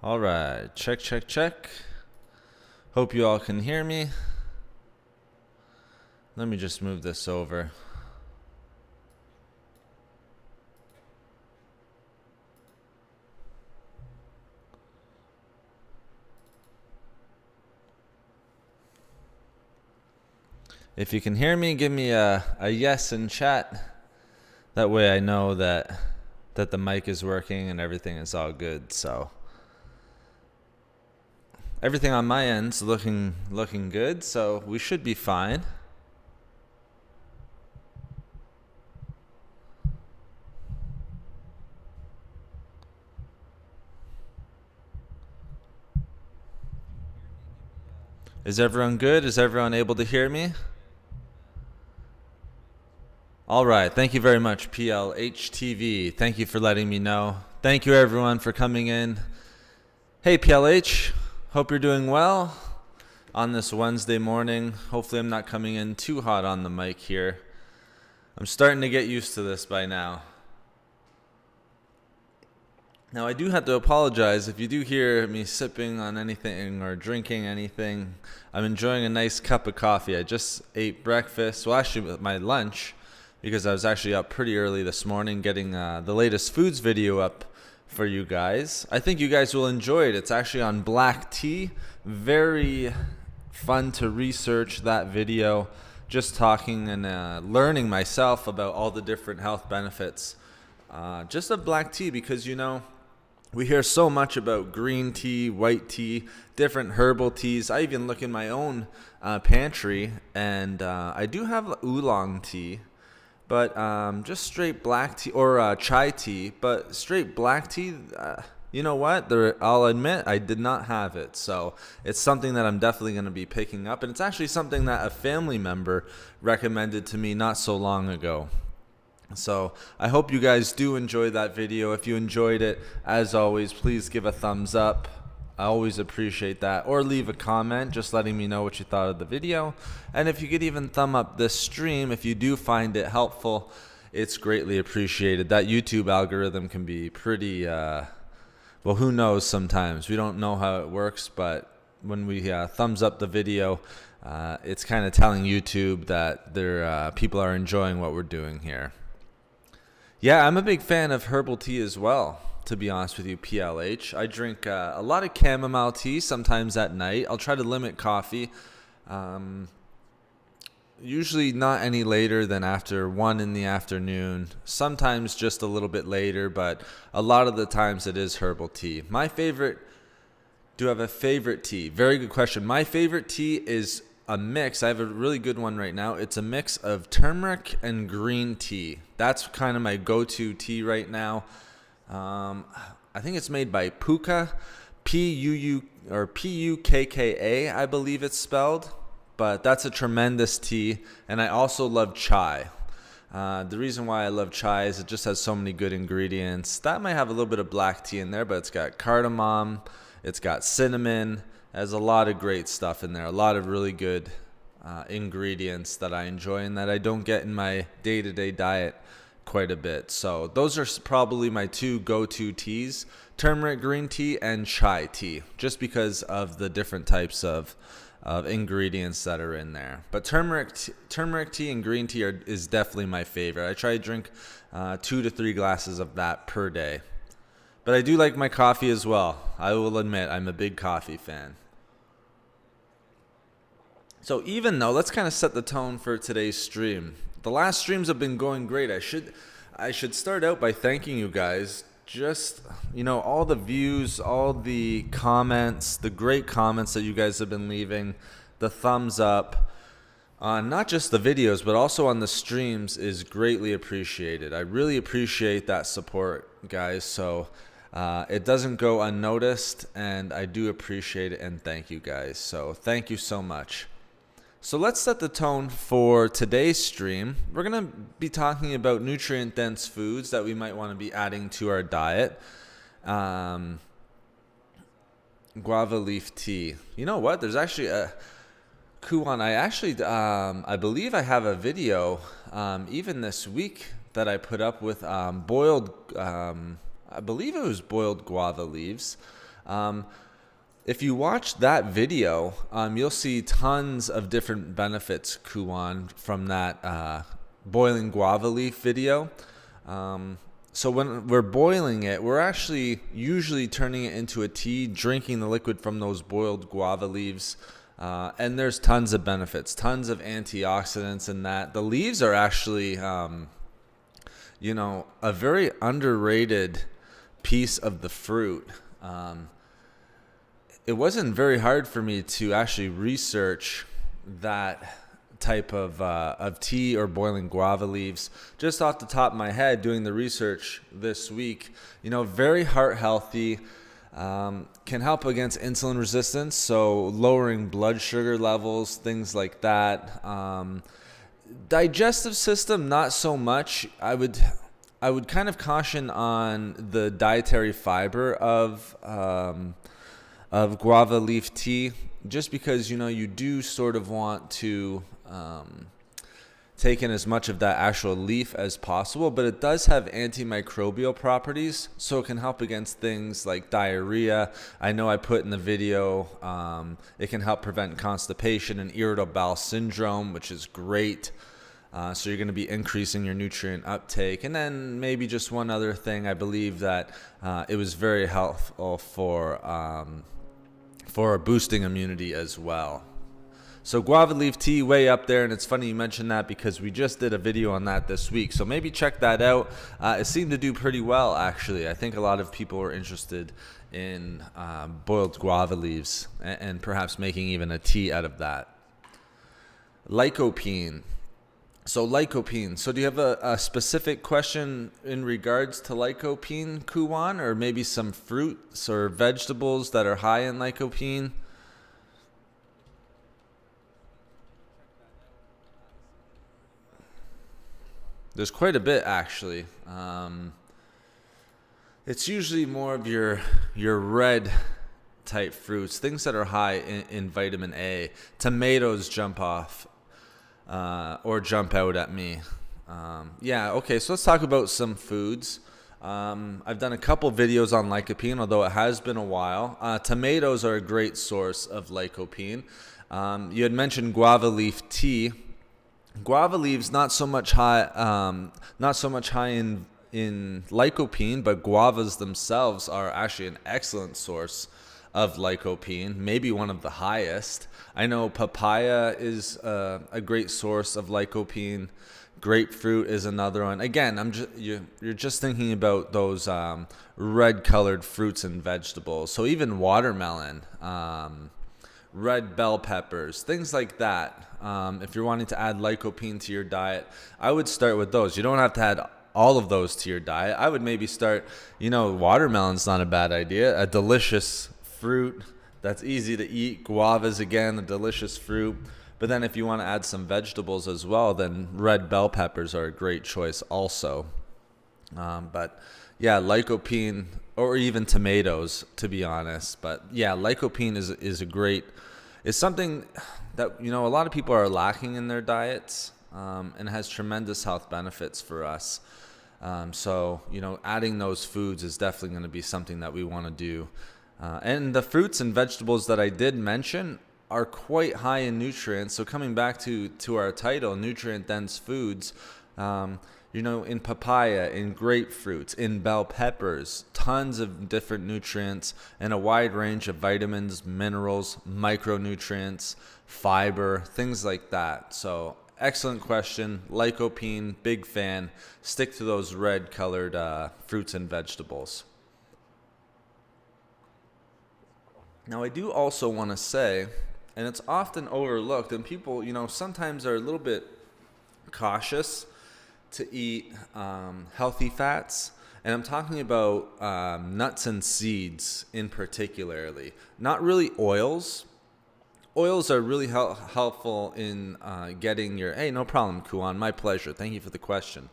All right, check, check, check. Hope you all can hear me. Let me just move this over. If you can hear me, give me a yes in chat. That way I know that the mic is working and everything is all good. So everything on my end's looking good, so we should be fine. Is everyone good? Is everyone able to hear me? All right. Thank you very much, PLHTV. Thank you for letting me know. Thank you, everyone, for coming in. Hey, PLH. Hope you're doing well on this Wednesday morning. Hopefully I'm not coming in too hot on the mic here. I'm starting to get used to this by now. Now, I do have to apologize if you do hear me sipping on anything or drinking anything. I'm enjoying a nice cup of coffee. I just ate breakfast. Well, actually, my lunch, because I was actually up pretty early this morning getting the latest foods video up for you guys. I think you guys will enjoy it. It's actually on black tea. Very fun to research that video. Just talking and learning myself about all the different health benefits just of black tea, because we hear so much about green tea, white tea, different herbal teas. I even look in my own pantry, and I do have oolong tea, but just straight black tea or chai tea. But straight black tea, you know what? I'll admit I did not have it. So it's something that I'm definitely going to be picking up. And it's actually something that a family member recommended to me not so long ago. So I hope you guys do enjoy that video. If you enjoyed it, as always, please give a thumbs up. I always appreciate that. Or leave a comment just letting me know what you thought of the video. And if you could even thumb up this stream, if you do find it helpful, it's greatly appreciated. That YouTube algorithm can be pretty, well, who knows sometimes. We don't know how it works, but when we thumbs up the video, it's kind of telling YouTube that people are enjoying what we're doing here. Yeah, I'm a big fan of herbal tea as well, to be honest with you, PLH. I drink a lot of chamomile tea, sometimes at night. I'll try to limit coffee. Usually not any later than after 1 in the afternoon. Sometimes just a little bit later, but a lot of the times it is herbal tea. Do I have a favorite tea? Very good question. My favorite tea is a mix. I have a really good one right now. It's a mix of turmeric and green tea. That's kind of my go-to tea right now. I think it's made by Pukka, Pukka, I believe it's spelled. But that's a tremendous tea. And I also love chai. The reason why I love chai is it just has so many good ingredients. That might have a little bit of black tea in there, but it's got cardamom, it's got cinnamon. There's a lot of great stuff in there, a lot of really good ingredients that I enjoy and that I don't get in my day-to-day diet quite a bit. So those are probably my two go-to teas, turmeric green tea and chai tea, just because of the different types of ingredients that are in there. But turmeric tea and green tea is definitely my favorite. I try to drink 2 to 3 glasses of that per day. But I do like my coffee as well. I will admit I'm a big coffee fan. So let's kind of set the tone for today's stream. The last streams have been going great. I should start out by thanking you guys. Just, all the views, all the comments, the great comments that you guys have been leaving, the thumbs up, not just the videos, but also on the streams is greatly appreciated. I really appreciate that support, guys. So it doesn't go unnoticed, and I do appreciate it, and thank you guys. So thank you so much. So let's set the tone for today's stream. We're going to be talking about nutrient-dense foods that we might want to be adding to our diet. Guava leaf tea. You know what? There's actually a cool one. I believe I have a video even this week that I put up with boiled, I believe it was boiled guava leaves. If you watch that video, you'll see tons of different benefits, Kuan, from that boiling guava leaf video. So when we're boiling it, we're actually usually turning it into a tea, drinking the liquid from those boiled guava leaves. And there's tons of benefits, tons of antioxidants in that. The leaves are actually, a very underrated piece of the fruit. It wasn't very hard for me to actually research that type of tea or boiling guava leaves. Just off the top of my head, doing the research this week, very heart healthy, can help against insulin resistance, so lowering blood sugar levels, things like that. Digestive system, not so much. I would kind of caution on the dietary fiber of guava leaf tea, just because you do sort of want to take in as much of that actual leaf as possible, but it does have antimicrobial properties, so it can help against things like diarrhea. I know I put in the video, it can help prevent constipation and irritable bowel syndrome, which is great. So you're going to be increasing your nutrient uptake. And then maybe just one other thing, I believe that it was very helpful for boosting immunity as well. So guava leaf tea, way up there, and it's funny you mentioned that because we just did a video on that this week. So maybe check that out. It seemed to do pretty well, actually. I think a lot of people were interested in boiled guava leaves and perhaps making even a tea out of that. Lycopene. So lycopene. So do you have a specific question in regards to lycopene, Kuan, or maybe some fruits or vegetables that are high in lycopene? There's quite a bit, actually. It's usually more of your red type fruits, things that are high in vitamin A. Tomatoes jump off or jump out at me. Okay, so let's talk about some foods. I've done a couple videos on lycopene, although it has been a while. Tomatoes are a great source of lycopene. You had mentioned guava leaf tea. Guava leaves not so much high in lycopene, but guavas themselves are actually an excellent source of lycopene, maybe one of the highest. I know papaya is a great source of lycopene. Grapefruit is another one. Again, you're just thinking about those red-colored fruits and vegetables. So even watermelon, red bell peppers, things like that. If you're wanting to add lycopene to your diet, I would start with those. You don't have to add all of those to your diet. I would maybe start, watermelon's not a bad idea. A delicious fruit that's easy to eat. Guavas, again, a delicious fruit. But then if you want to add some vegetables as well, then red bell peppers are a great choice also. Lycopene, or even tomatoes, to be honest. But yeah, lycopene is something that a lot of people are lacking in their diets, and has tremendous health benefits for us. Adding those foods is definitely going to be something that we want to do. And the fruits and vegetables that I did mention are quite high in nutrients. So coming back to our title, nutrient-dense foods, in papaya, in grapefruits, in bell peppers, tons of different nutrients and a wide range of vitamins, minerals, micronutrients, fiber, things like that. So excellent question. Lycopene, big fan. Stick to those red-colored fruits and vegetables. Now, I do also want to say, and it's often overlooked, and people, sometimes are a little bit cautious to eat healthy fats. And I'm talking about nuts and seeds in particularly, not really oils. Oils are really helpful in getting your, hey, no problem, Kuan, my pleasure. Thank you for the question.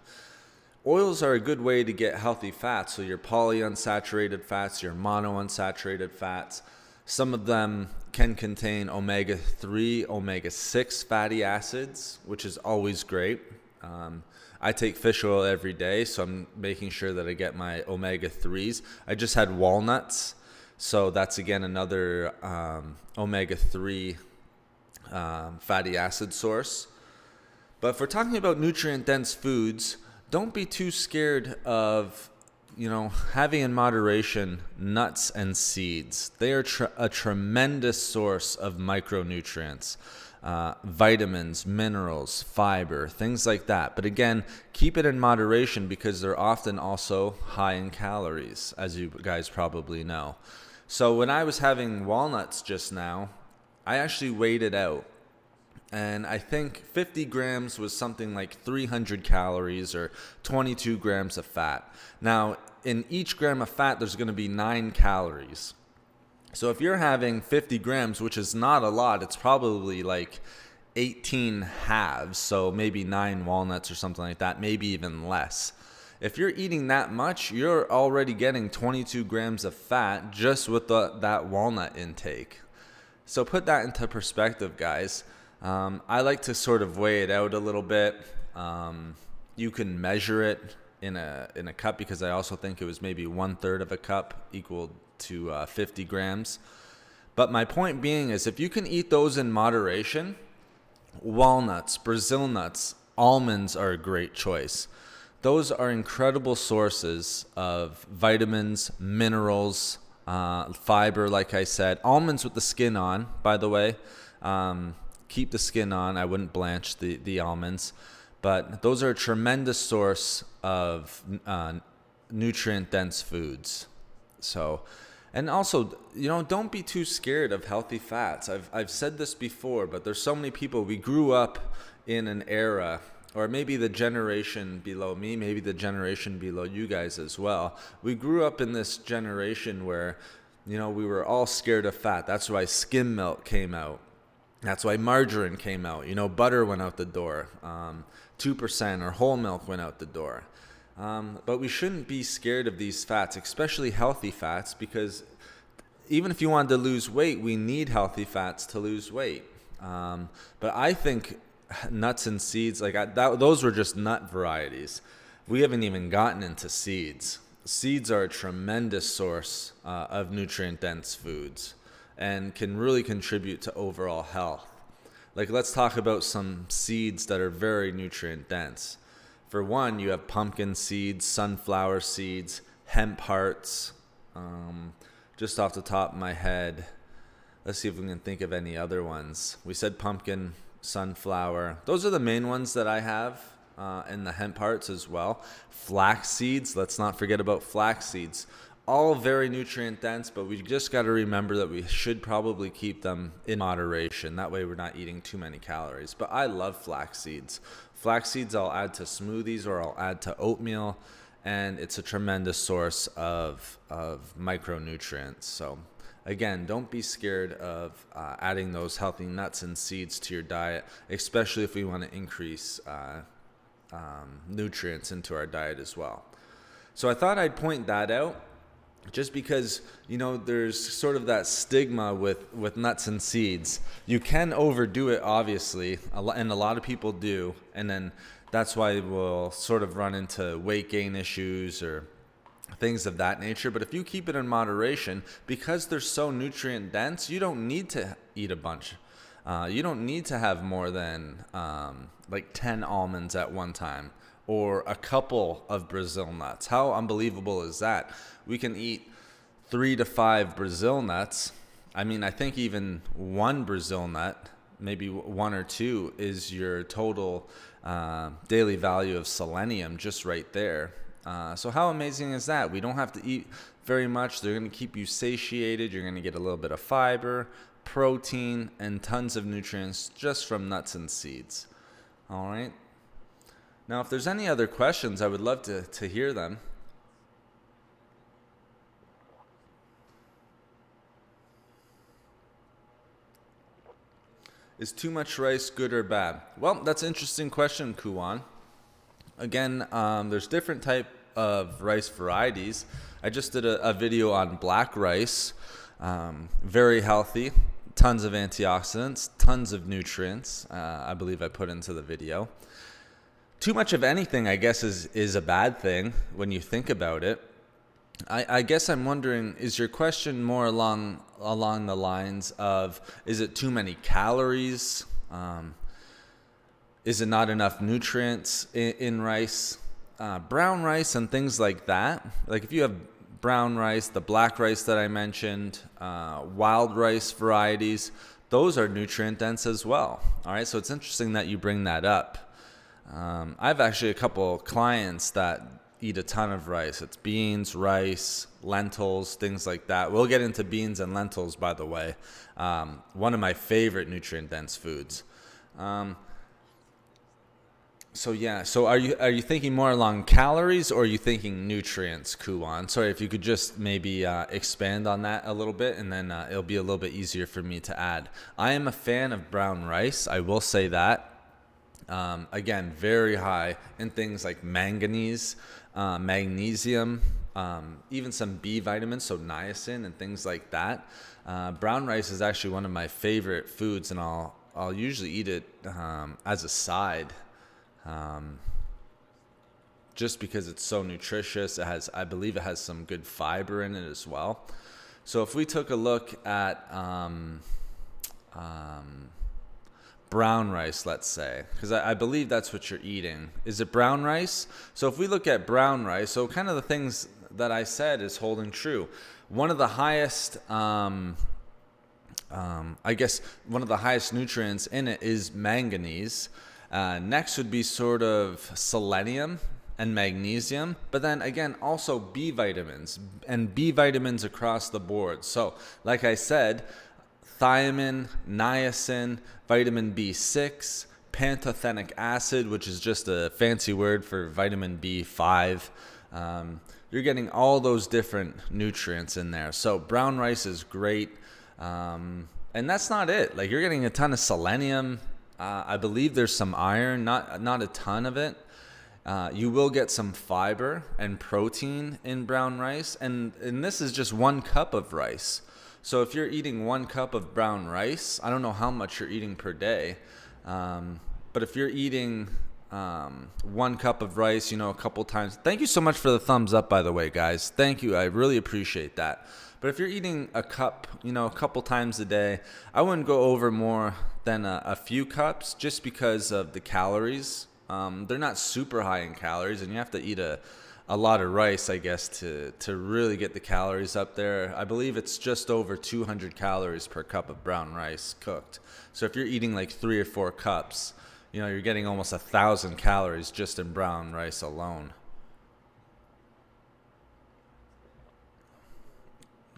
Oils are a good way to get healthy fats. So your polyunsaturated fats, your monounsaturated fats. Some of them can contain omega-3, omega-6 fatty acids, which is always great. I take fish oil every day, so I'm making sure that I get my omega-3s. I just had walnuts So that's again another omega-3 fatty acid source. But if we're talking about nutrient-dense foods, don't be too scared of, having in moderation nuts and seeds. They are a tremendous source of micronutrients, vitamins, minerals, fiber, things like that. But again, keep it in moderation because they're often also high in calories, as you guys probably know. So when I was having walnuts just now, I actually weighed it out. And I think 50 grams was something like 300 calories or 22 grams of fat. Now, in each gram of fat, there's going to be 9 calories. So if you're having 50 grams, which is not a lot, it's probably like 18 halves, so maybe 9 walnuts or something like that, maybe even less. If you're eating that much, you're already getting 22 grams of fat just with that walnut intake. So put that into perspective, guys. I like to sort of weigh it out a little bit. You can measure it in a cup because I also think it was maybe 1/3 of a cup equal to 50 grams. But my point being is if you can eat those in moderation, walnuts, Brazil nuts, almonds are a great choice. Those are incredible sources of vitamins, minerals, fiber, like I said. Almonds with the skin on, by the way. Keep the skin on. I wouldn't blanch the almonds. But those are a tremendous source of nutrient-dense foods. So, and also, don't be too scared of healthy fats. I've said this before, but there's so many people. We grew up in an era, or maybe the generation below me, maybe the generation below you guys as well. We grew up in this generation where, we were all scared of fat. That's why skim milk came out. That's why margarine came out. Butter went out the door. 2% or whole milk went out the door. But we shouldn't be scared of these fats, especially healthy fats, because even if you wanted to lose weight, we need healthy fats to lose weight. But I think nuts and seeds, those were just nut varieties. We haven't even gotten into seeds. Seeds are a tremendous source of nutrient-dense foods and can really contribute to overall health. Let's talk about some seeds that are very nutrient-dense. For one, you have pumpkin seeds, sunflower seeds, hemp hearts. Just off the top of my head, let's see if we can think of any other ones. We said pumpkin, sunflower. Those are the main ones that I have, and the hemp hearts as well. Flax seeds, let's not forget about flax seeds. All very nutrient dense, but we just got to remember that we should probably keep them in moderation. That way we're not eating too many calories. But I love flax seeds. Flax seeds I'll add to smoothies or I'll add to oatmeal, and it's a tremendous source of micronutrients. So again, don't be scared of adding those healthy nuts and seeds to your diet, especially if we want to increase nutrients into our diet as well. So I thought I'd point that out. Just because, there's sort of that stigma with nuts and seeds. You can overdo it, obviously, and a lot of people do. And then that's why we'll sort of run into weight gain issues or things of that nature. But if you keep it in moderation, because they're so nutrient dense, you don't need to eat a bunch. You don't need to have more than 10 almonds at one time, or a couple of Brazil nuts. How unbelievable is that? We can eat 3 to 5 Brazil nuts. I think even one Brazil nut, maybe 1 or 2, is your total daily value of selenium just right there. So how amazing is that? We don't have to eat very much. They're going to keep you satiated. You're going to get a little bit of fiber, protein, and tons of nutrients just from nuts and seeds. All right. Now, if there's any other questions, I would love to hear them. Is too much rice good or bad? Well, that's an interesting question, Kuwan. Again, there's different type of rice varieties. I just did a video on black rice. Very healthy, tons of antioxidants, tons of nutrients, I believe I put into the video. Too much of anything, I guess, is a bad thing when you think about it. I guess I'm wondering, is your question more along the lines of, is it too many calories? Is it not enough nutrients in rice? Brown rice and things like that. Like if you have brown rice, the black rice that I mentioned, wild rice varieties, those are nutrient dense as well. All right, so it's interesting that you bring that up. I have actually a couple clients that eat a ton of rice. It's beans, rice, lentils, things like that. We'll get into beans and lentils, by the way. One of my favorite nutrient dense foods. So are you thinking more along calories, or are you thinking nutrients, Kuwan? Sorry, if you could just maybe expand on that a little bit, and then it'll be a little bit easier for me to add. I am a fan of brown rice, I will say that. Again, very high in things like manganese, magnesium, even some B vitamins, so niacin and things like that. Brown rice is actually one of my favorite foods, and I'll usually eat it as a side. Just because it's so nutritious. I believe it has some good fiber in it as well. So if we took a look at brown rice, let's say, because I believe that's what you're eating. Is it brown rice? So if we look at brown rice, so kind of the things that I said is holding true. One of the highest, I guess, one of the highest nutrients in it is manganese. Next would be sort of selenium and magnesium, but then again, also B vitamins and B vitamins across the board. So like I said, thiamine, niacin, vitamin B6, pantothenic acid, which is just a fancy word for vitamin B5. You're getting all those different nutrients in there. So brown rice is great. And that's not it. Like, you're getting a ton of selenium. I believe there's some iron, not a ton of it. You will get some fiber and protein in brown rice. And this is just 1 cup of rice. So if you're eating 1 cup of brown rice, I don't know how much you're eating per day. But if you're eating 1 cup of rice, a couple times. Thank you so much for the thumbs up, by the way, guys. Thank you. I really appreciate that. But if you're eating a cup, a couple times a day, I wouldn't go over more than a few cups, just because of the calories. They're not super high in calories, and you have to eat a lot of rice, I guess, to really get the calories up there. I believe it's just over 200 calories per cup of brown rice cooked. So if you're eating like 3 or 4 cups, you're getting almost 1,000 calories just in brown rice alone.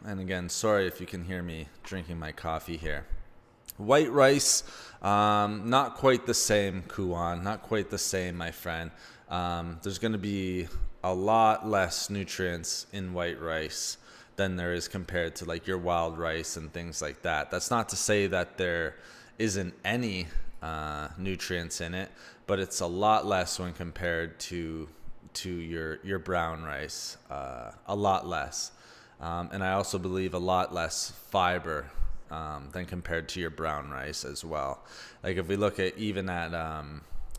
And again, sorry if you can hear me drinking my coffee here. White rice, not quite the same, Kuwan. Not quite the same, my friend. There's going to be a lot less nutrients in white rice than there is compared to like your wild rice and things like that. That's not to say that there isn't any nutrients in it, but it's a lot less when compared to your brown rice. A lot less. And I also believe a lot less fiber than compared to your brown rice as well. Like if we look at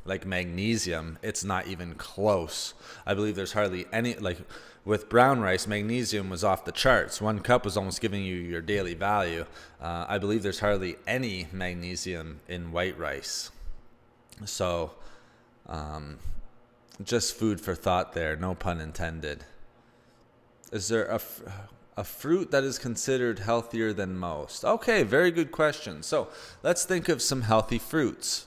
like magnesium, it's not even close. I believe there's hardly any, like with brown rice, magnesium was off the charts. 1 cup was almost giving you your daily value. I believe there's hardly any magnesium in white rice. So just food for thought there, no pun intended. Is there a fruit that is considered healthier than most? Okay, very good question. So let's think of some healthy fruits.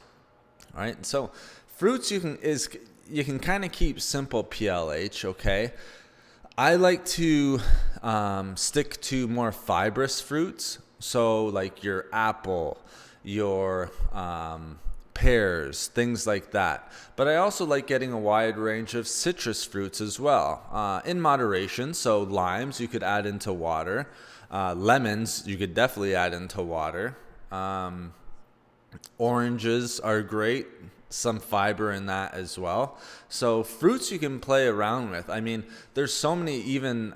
All right, so fruits you can kind of keep simple PLH. Okay, I like to stick to more fibrous fruits. So like your apple, your pears, things like that. But I also like getting a wide range of citrus fruits as well, in moderation. So limes you could add into water. Lemons you could definitely add into water. Oranges are great. Some fiber in that as well. So fruits you can play around with. I mean, there's so many even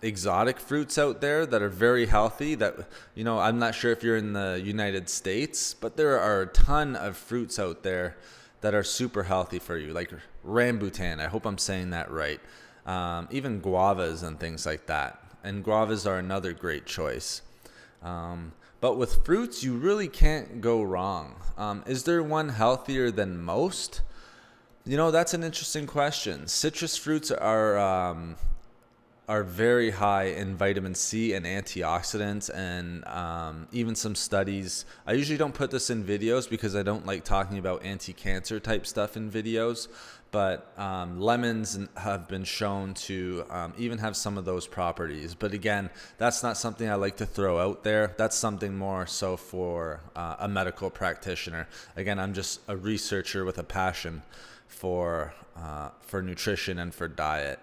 exotic fruits out there that are very healthy that, I'm not sure if you're in the United States, but there are a ton of fruits out there that are super healthy for you, like rambutan. I hope I'm saying that right. even guavas and things like that. And guavas are another great choice. But with fruits, you really can't go wrong. Is there one healthier than most? That's an interesting question. Citrus fruits are very high in vitamin C and antioxidants, and even some studies. I usually don't put this in videos because I don't like talking about anti-cancer type stuff in videos, but lemons have been shown to even have some of those properties. But again, that's not something I like to throw out there. That's something more so for a medical practitioner. Again, I'm just a researcher with a passion for nutrition and for diet.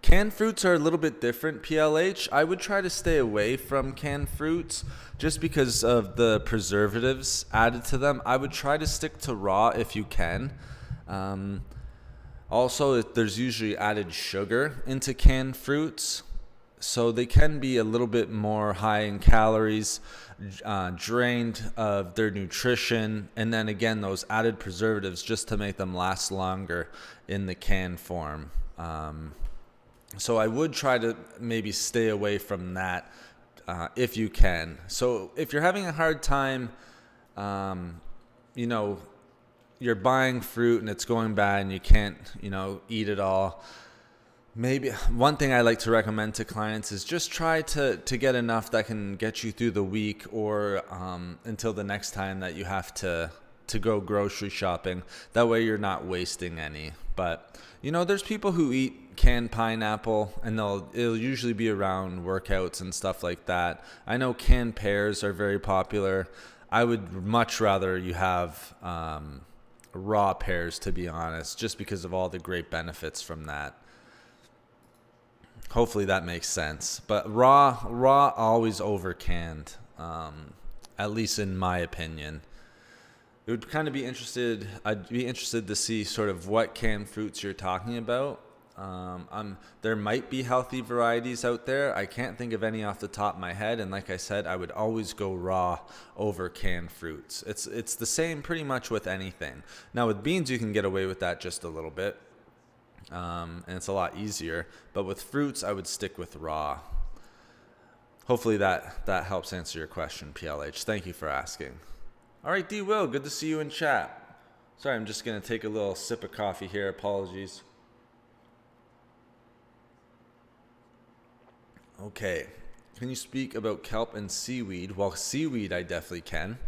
Canned fruits are a little bit different, PLH. I would try to stay away from canned fruits just because of the preservatives added to them. I would try to stick to raw if you can. Also, there's usually added sugar into canned fruits, so they can be a little bit more high in calories, drained of their nutrition, and then again, those added preservatives just to make them last longer in the canned form. So I would try to maybe stay away from that if you can. So if you're having a hard time, you're buying fruit and it's going bad and you can't, eat it all. Maybe one thing I like to recommend to clients is just try to get enough that can get you through the week or until the next time that you have to go grocery shopping. That way you're not wasting any. But, there's people who eat canned pineapple and it'll usually be around workouts and stuff like that. I know canned pears are very popular. I would much rather you have raw pears, to be honest, just because of all the great benefits from that. Hopefully that makes sense. But raw always over canned, at least in my opinion. It would kind of be interested. I'd be interested to see sort of what canned fruits you're talking about. There might be healthy varieties out there. I can't think of any off the top of my head. And like I said, I would always go raw over canned fruits. It's the same pretty much with anything. Now with beans, you can get away with that just a little bit. And it's a lot easier. But with fruits, I would stick with raw. Hopefully that helps answer your question, PLH. Thank you for asking. All right, D. Will, good to see you in chat. Sorry, I'm just going to take a little sip of coffee here. Apologies. Okay. Can you speak about kelp and seaweed? Well, seaweed, I definitely can.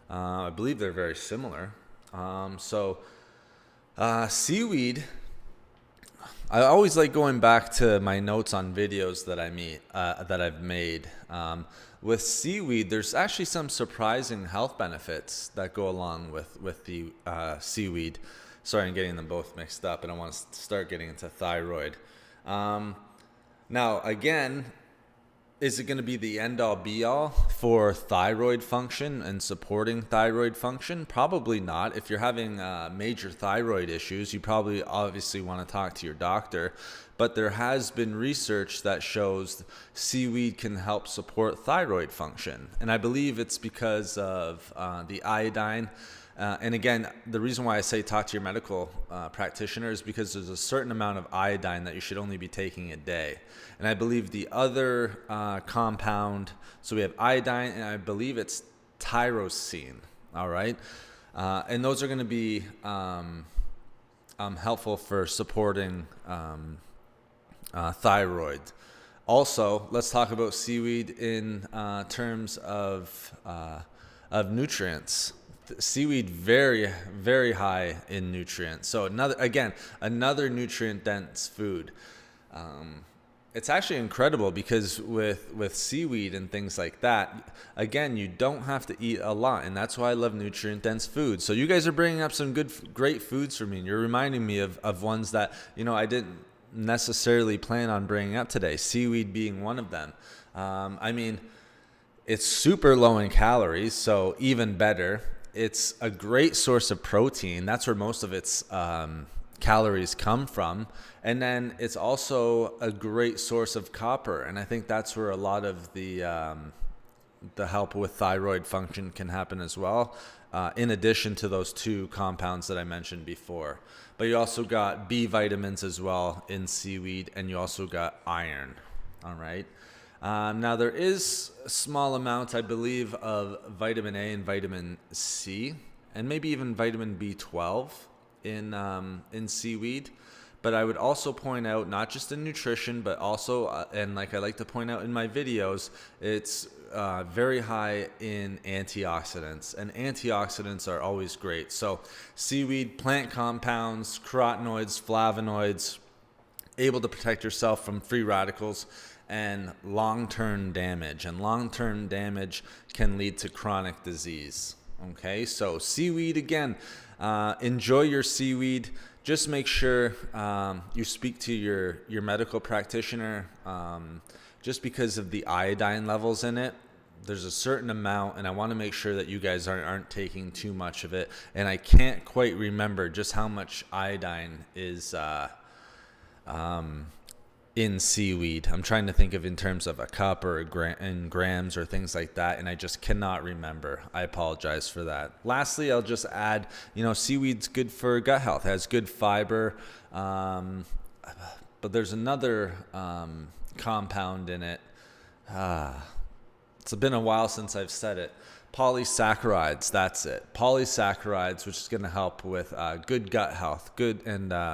I believe they're very similar. Seaweed, I always like going back to my notes on videos that I've made. With seaweed, there's actually some surprising health benefits that go along with the seaweed. Sorry, I'm getting them both mixed up, and I want to start getting into thyroid. Now, again, is it going to be the end-all be-all for thyroid function and supporting thyroid function? Probably not. If you're having major thyroid issues, you probably obviously want to talk to your doctor. But there has been research that shows seaweed can help support thyroid function. And I believe it's because of the iodine. And again, the reason why I say talk to your medical practitioner is because there's a certain amount of iodine that you should only be taking a day. And I believe the other compound, so we have iodine, and I believe it's tyrosine, all right? And those are going to be helpful for supporting thyroid. Also, let's talk about seaweed in terms of nutrients. Seaweed very, very high in nutrients. So another nutrient dense food. It's actually incredible because with seaweed and things like that, again, you don't have to eat a lot, and that's why I love nutrient dense food. So you guys are bringing up some great foods for me, and you're reminding me of ones that I didn't necessarily plan on bringing up today. Seaweed being one of them. It's super low in calories, so even better. It's a great source of protein. That's where most of its calories come from. And then it's also a great source of copper. And I think that's where a lot of the the help with thyroid function can happen as well, in addition to those two compounds that I mentioned before. But you also got B vitamins as well in seaweed, and you also got iron. All right. Now there is a small amount, I believe, of vitamin A and vitamin C, and maybe even vitamin B12 in seaweed. But I would also point out, not just in nutrition, but also, and like I like to point out in my videos, it's very high in antioxidants, and antioxidants are always great. So seaweed, plant compounds, carotenoids, flavonoids, able to protect yourself from free radicals and long-term damage. And long-term damage can lead to chronic disease. Okay, so seaweed, again, enjoy your seaweed. Just make sure you speak to your medical practitioner. Just because of the iodine levels in it, there's a certain amount, and I want to make sure that you guys aren't taking too much of it. And I can't quite remember just how much iodine is in seaweed. I'm trying to think of in terms of a cup or in grams or things like that, and I just cannot remember. I apologize for that. Lastly, I'll just add, seaweed's good for gut health. It has good fiber, but there's another compound in it. It's been a while since I've said it. Polysaccharides, that's it. Polysaccharides, which is going to help with good gut health,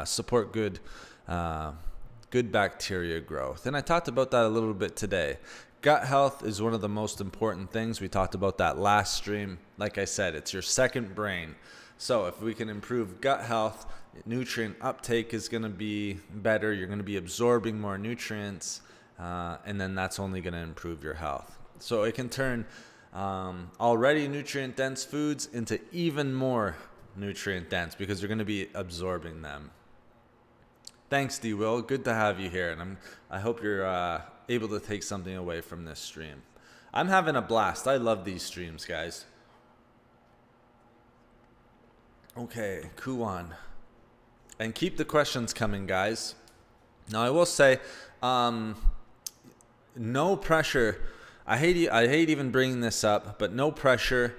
support good bacteria growth. And I talked about that a little bit today. Gut health is one of the most important things. We talked about that last stream. Like I said, it's your second brain. So if we can improve gut health, nutrient uptake is going to be better. You're going to be absorbing more nutrients, and then that's only going to improve your health. So it can turn already nutrient dense foods into even more nutrient dense because you're going to be absorbing them. Thanks, D. Will. Good to have you here, and I hope you're able to take something away from this stream. I'm having a blast. I love these streams, guys. Okay, Kuwan. And keep the questions coming, guys. Now, I will say, no pressure. I hate even bringing this up, but no pressure.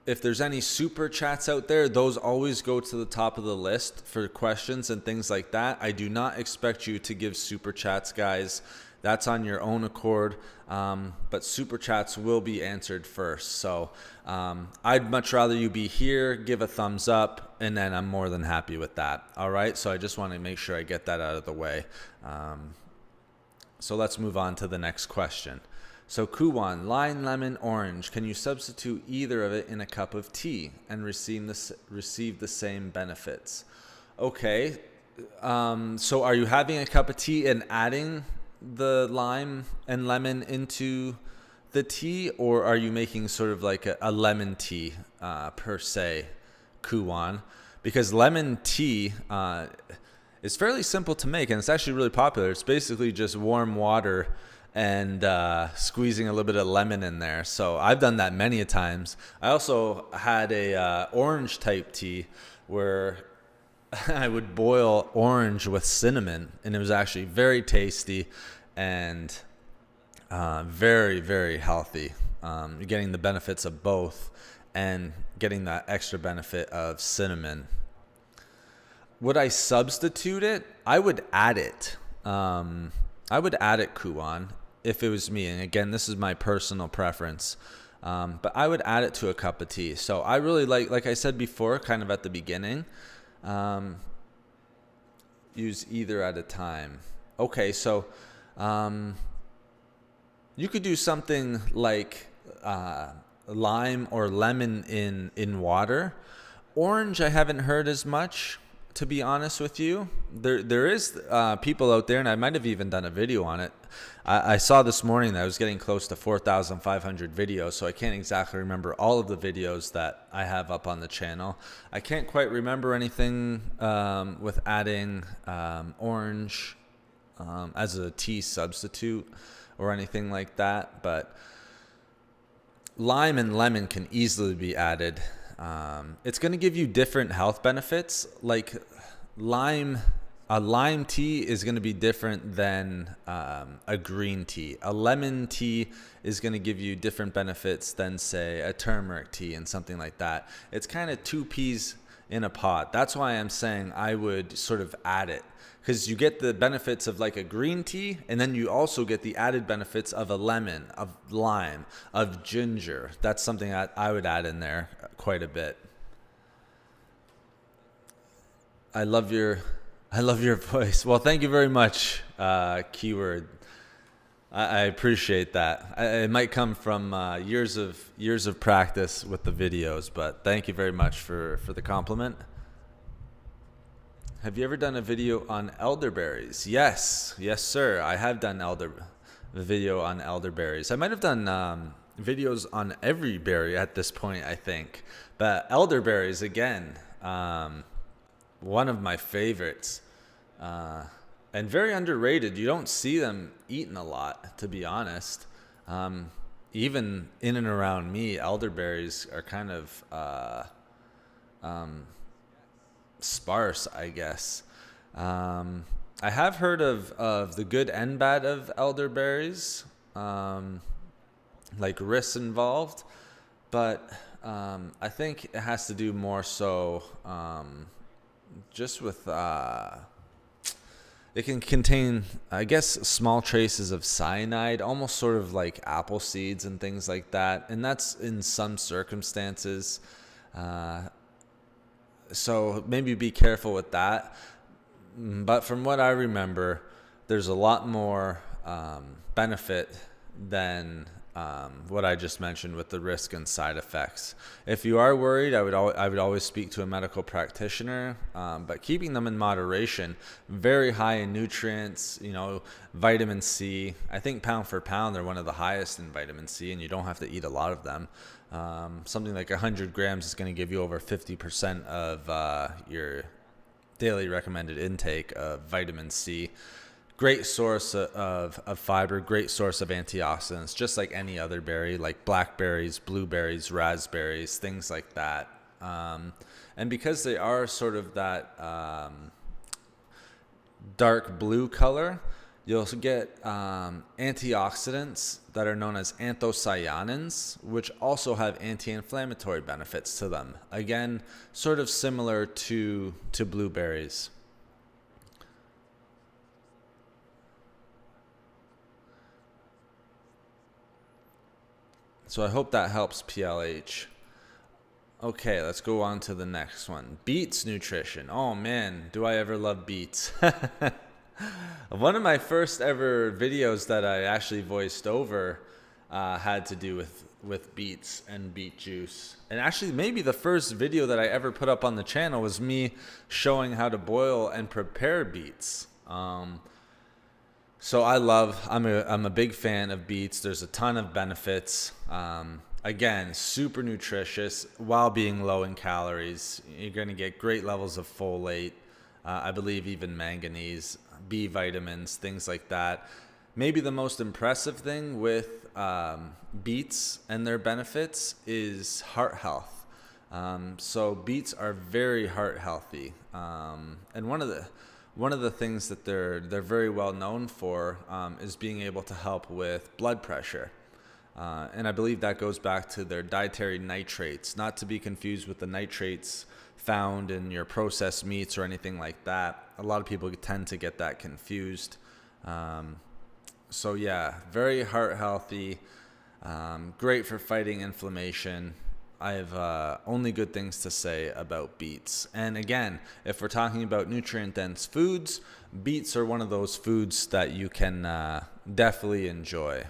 If there's any super chats out there, those always go to the top of the list for questions and things like that. I do not expect you to give super chats, guys. That's on your own accord. But super chats will be answered first. So I'd much rather you be here, give a thumbs up, and then I'm more than happy with that. All right. So I just want to make sure I get that out of the way. So let's move on to the next question. So Kuwan, lime, lemon, orange. Can you substitute either of it in a cup of tea and receive the same benefits? Okay. So are you having a cup of tea and adding the lime and lemon into the tea, or are you making sort of like a lemon tea per se, Kuwan? Because lemon tea is fairly simple to make, and it's actually really popular. It's basically just warm water and squeezing a little bit of lemon in there. So I've done that many a times. I also had a orange type tea where I would boil orange with cinnamon, and it was actually very tasty and very, very healthy. You're getting the benefits of both and getting that extra benefit of cinnamon. Would I substitute it? I would add it. I would add it, Kuwan, if it was me. And again, this is my personal preference. But I would add it to a cup of tea. So I really like I said before, kind of at the beginning, use either at a time. Okay, so you could do something like lime or lemon in water. Orange, I haven't heard as much, to be honest with you. There is people out there, and I might have even done a video on it. I saw this morning that I was getting close to 4,500 videos, so I can't exactly remember all of the videos that I have up on the channel. I can't quite remember anything with adding orange as a tea substitute or anything like that, but lime and lemon can easily be added. It's going to give you different health benefits. Like lime a lime tea is going to be different than a green tea. A lemon tea is going to give you different benefits than, say, a turmeric tea and something like that. It's kind of two peas in a pod. That's why I'm saying I would sort of add it, because you get the benefits of like a green tea, and then you also get the added benefits of a lemon, of lime, of ginger. That's something I would add in there quite a bit. I love your voice. Well, thank you very much, Keyword. I appreciate that. It might come from years of practice with the videos, but thank you very much for the compliment. Have you ever done a video on elderberries? Yes, sir. I have done a video on elderberries. I might have done videos on every berry at this point, I think. But elderberries, again, one of my favorites. And very underrated. You don't see them eaten a lot, to be honest. Even in and around me, elderberries are kind of sparse, I guess. I have heard of the good and bad of elderberries, like risks involved, but I think it has to do more so just with it can contain, I guess, small traces of cyanide, almost sort of like apple seeds and things like that. And that's in some circumstances. So maybe be careful with that. But from what I remember, there's a lot more benefit than what I just mentioned with the risk and side effects. If you are worried, I would always speak to a medical practitioner, but keeping them in moderation. Very high in nutrients, vitamin C. I think pound for pound, they're one of the highest in vitamin C, and you don't have to eat a lot of them. Something like 100 grams is going to give you over 50% of your daily recommended intake of vitamin C. Great source of fiber, great source of antioxidants, just like any other berry, like blackberries, blueberries, raspberries, things like that. And because they are sort of that dark blue color, you'll get antioxidants that are known as anthocyanins, which also have anti-inflammatory benefits to them. Again, sort of similar to blueberries. So I hope that helps, PLH. Okay, let's go on to the next one. Beets nutrition. Oh man, do I ever love beets. One of my first ever videos that I actually voiced over had to do with beets and beet juice. And actually maybe the first video that I ever put up on the channel was me showing how to boil and prepare beets. So I'm a big fan of beets. There's a ton of benefits. Again, super nutritious while being low in calories. You're going to get great levels of folate, I believe even manganese, B vitamins, things like that. Maybe the most impressive thing with beets and their benefits is heart health. So beets are very heart healthy. And one of the things that they're very well known for is being able to help with blood pressure. And I believe that goes back to their dietary nitrates, not to be confused with the nitrates found in your processed meats or anything like that. A lot of people tend to get that confused. So yeah, very heart healthy, great for fighting inflammation. I have only good things to say about beets. And again, if we're talking about nutrient-dense foods, beets are one of those foods that you can definitely enjoy.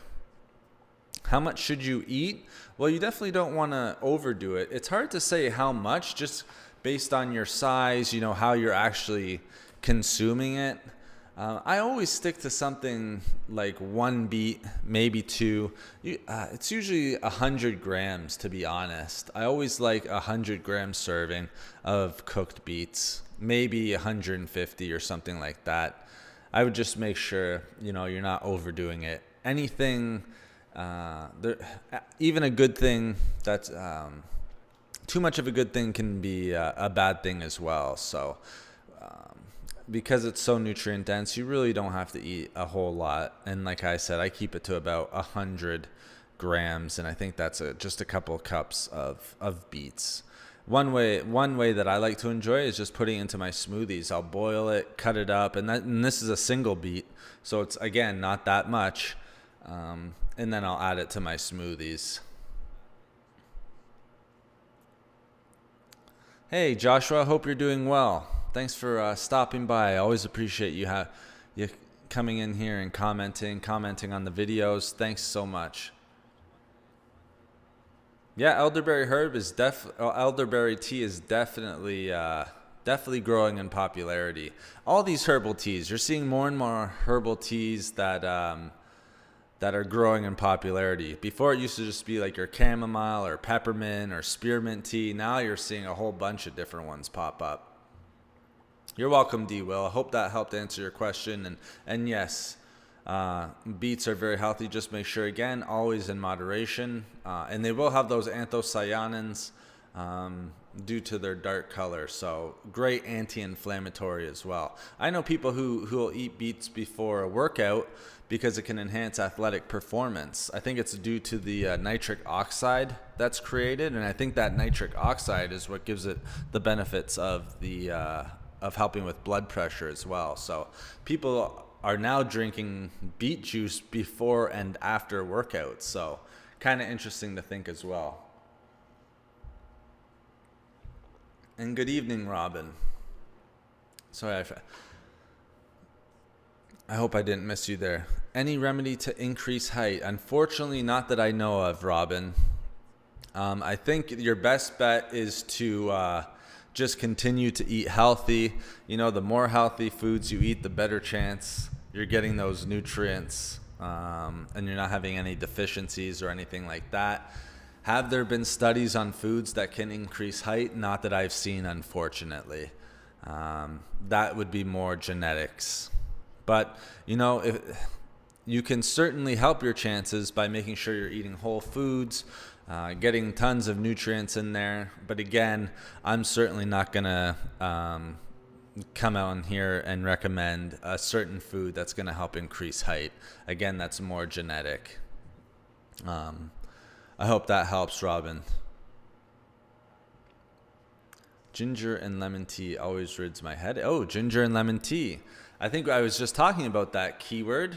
How much should you eat? Well, you definitely don't want to overdo it. It's hard to say how much, just based on your size, how you're actually consuming it. I always stick to something like one beet, maybe two. It's usually 100 grams, to be honest. I always like 100-gram serving of cooked beets, maybe 150 or something like that. I would just make sure, you're not overdoing it. Anything, even a good thing that's too much of a good thing can be a bad thing as well. So because it's so nutrient dense, you really don't have to eat a whole lot. And like I said, I keep it to about 100 grams, and I think that's just a couple of cups of beets. One way that I like to enjoy is just putting it into my smoothies. I'll boil it, cut it up, and this is a single beet, so it's again not that much, and then I'll add it to my smoothies. Hey Joshua, hope you're doing well. Thanks for stopping by. I always appreciate you coming in here and commenting on the videos. Thanks so much. Yeah, elderberry tea is definitely growing in popularity. All these herbal teas, you're seeing more and more herbal teas that are growing in popularity. Before it used to just be like your chamomile or peppermint or spearmint tea. Now you're seeing a whole bunch of different ones pop up. You're welcome, D. Will. I hope that helped answer your question. And yes, beets are very healthy. Just make sure, again, always in moderation. And they will have those anthocyanins due to their dark color. So great anti-inflammatory as well. I know people who will eat beets before a workout because it can enhance athletic performance. I think it's due to the nitric oxide that's created. And I think that nitric oxide is what gives it the benefits of of helping with blood pressure as well. So people are now drinking beet juice before and after workouts. So kind of interesting to think as well. And good evening, Robin. Sorry, I hope I didn't miss you there. Any remedy to increase height? Unfortunately, not that I know of, Robin. I think your best bet is to just continue to eat healthy. You know, the more healthy foods you eat, the better chance you're getting those nutrients, and you're not having any deficiencies or anything like that. Have there been studies on foods that can increase height? Not that I've seen, unfortunately. That would be more genetics. But, you know, you can certainly help your chances by making sure you're eating whole foods, getting tons of nutrients in there. But again, I'm certainly not going to come out in here and recommend a certain food that's going to help increase height. Again, that's more genetic. I hope that helps, Robin. Ginger and lemon tea always rids my head. Oh, ginger and lemon tea. I think I was just talking about that keyword.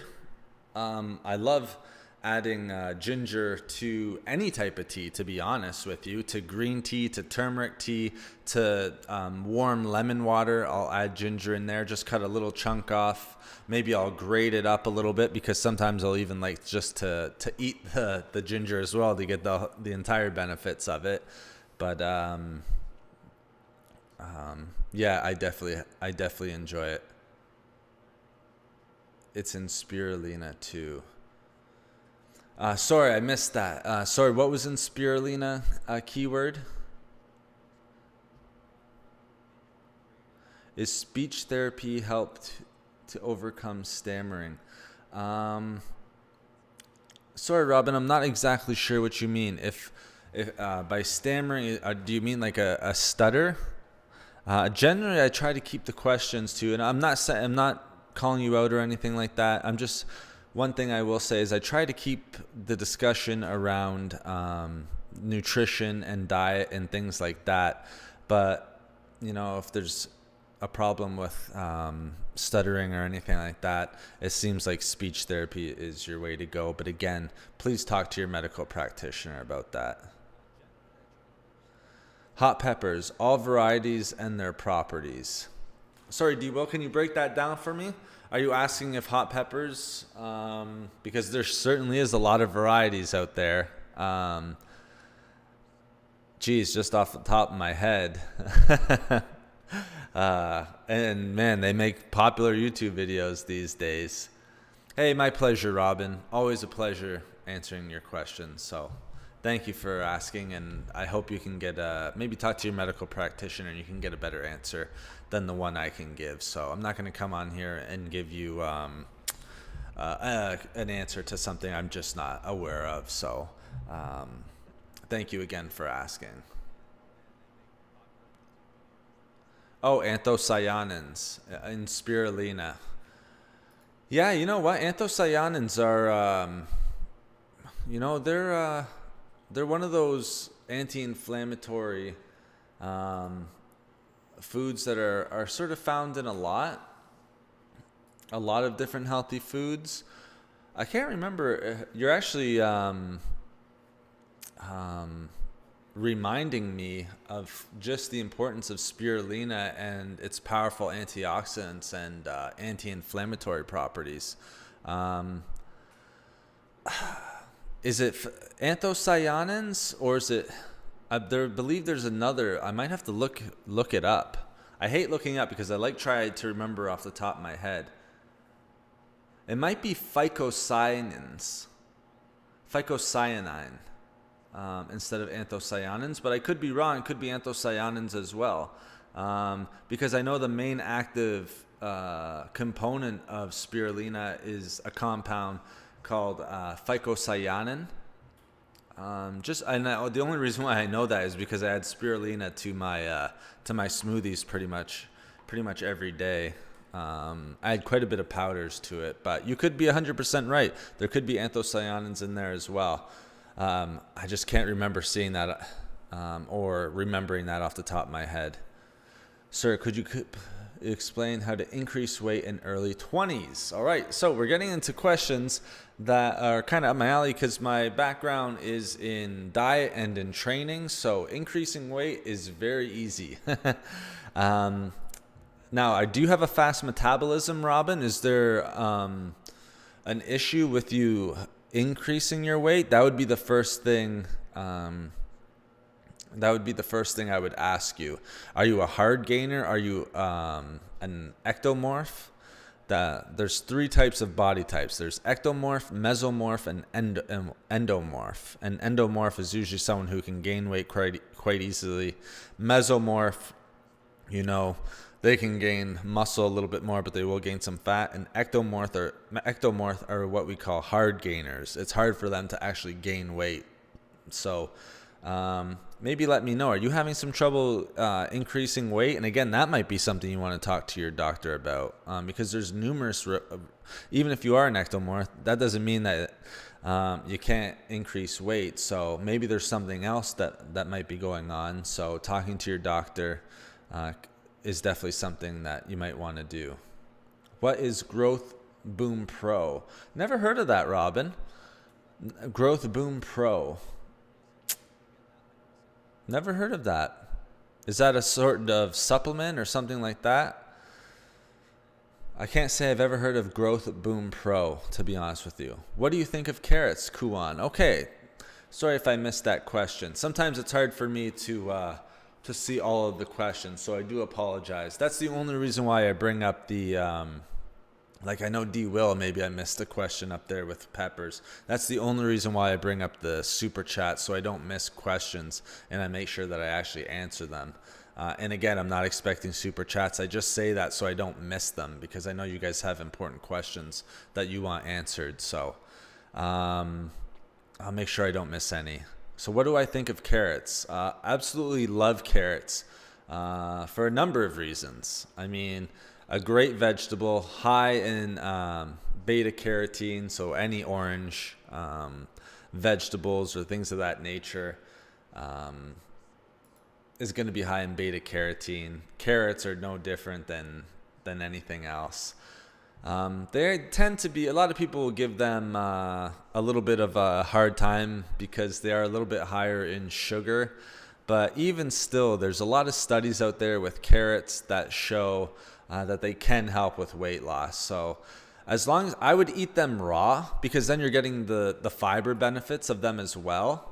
I love adding ginger to any type of tea, to be honest with you, to green tea, to turmeric tea, to warm lemon water. I'll add ginger in there, just cut a little chunk off. Maybe I'll grate it up a little bit, because sometimes I'll even like just to eat the ginger as well to get the entire benefits of it. But yeah, I definitely enjoy it. It's in spirulina too. Sorry, I missed that. Sorry, what was in spirulina keyword? Is speech therapy helped to overcome stammering? Sorry, Robin, I'm not exactly sure what you mean. If by stammering, do you mean like a stutter? Generally, I try to keep the questions to, and I'm not calling you out or anything like that. One thing I will say is I try to keep the discussion around nutrition and diet and things like that. But, you know, if there's a problem with stuttering or anything like that, it seems like speech therapy is your way to go. But again, please talk to your medical practitioner about that. Hot peppers, all varieties and their properties. Sorry, D-Will, can you break that down for me? Are you asking if hot peppers, because there certainly is a lot of varieties out there. Geez, just off the top of my head. And man, they make popular YouTube videos these days. Hey, my pleasure, Robin. Always a pleasure answering your questions. So thank you for asking, and I hope you can get maybe talk to your medical practitioner and you can get a better answer than the one I can give. So I'm not going to come on here and give you an answer to something I'm just not aware of. So thank you again for asking. Oh, anthocyanins in spirulina. Yeah, you know what? Anthocyanins are, you know, they're one of those anti-inflammatory um, foods that are sort of found in a lot of different healthy foods. I can't remember. You're actually um, reminding me of just the importance of spirulina and its powerful antioxidants and anti-inflammatory properties. Um, is it anthocyanins or is it? I believe there's another. I might have to look it up. I hate looking up because I like trying to remember off the top of my head. It might be phycocyanine, instead of anthocyanins, but I could be wrong. It could be anthocyanins as well, because I know the main active component of spirulina is a compound called phycocyanin. The only reason why I know that is because I add spirulina to my smoothies pretty much every day. I add quite a bit of powders to it, but you could be 100% right. There could be anthocyanins in there as well. I just can't remember seeing that or remembering that off the top of my head. Sir, could you explain how to increase weight in early 20s? All right, so we're getting into questions that are kind of up my alley because my background is in diet and in training, so increasing weight is very easy. Now, I do have a fast metabolism, Robin. Is there an issue with you increasing your weight? That would be the first thing. That would be the first thing I would ask you. Are you a hard gainer? Are you an ectomorph? There's three types of body types. There's ectomorph, mesomorph, and endomorph. And endomorph is usually someone who can gain weight quite easily. Mesomorph, they can gain muscle a little bit more, but they will gain some fat. And ectomorph are what we call hard gainers. It's hard for them to actually gain weight. So maybe let me know. Are you having some trouble increasing weight? And again, that might be something you want to talk to your doctor about, because there's numerous, even if you are an ectomorph, that doesn't mean that you can't increase weight. So maybe there's something else that might be going on. So talking to your doctor is definitely something that you might want to do. What is Growth Boom Pro? Never heard of that, Robin. Growth Boom Pro. Never heard of that. Is that a sort of supplement or something like that? I can't say I've ever heard of Growth Boom Pro, to be honest with you. What do you think of carrots, Kuan? Okay. Sorry if I missed that question. Sometimes it's hard for me to see all of the questions, so I do apologize. That's the only reason why I bring up the, I know D will, maybe I missed a question up there with peppers. That's the only reason why I bring up the super chat, so I don't miss questions and I make sure that I actually answer them. And again, I'm not expecting super chats. I just say that so I don't miss them because I know you guys have important questions that you want answered. So I'll make sure I don't miss any. So what do I think of carrots? Absolutely love carrots for a number of reasons. I mean, a great vegetable, high in beta carotene, so any orange vegetables or things of that nature is going to be high in beta carotene. Carrots are no different than anything else. They tend to be, a lot of people will give them a little bit of a hard time because they are a little bit higher in sugar. But even still, there's a lot of studies out there with carrots that show that they can help with weight loss. So as long as I would eat them raw, because then you're getting the fiber benefits of them as well.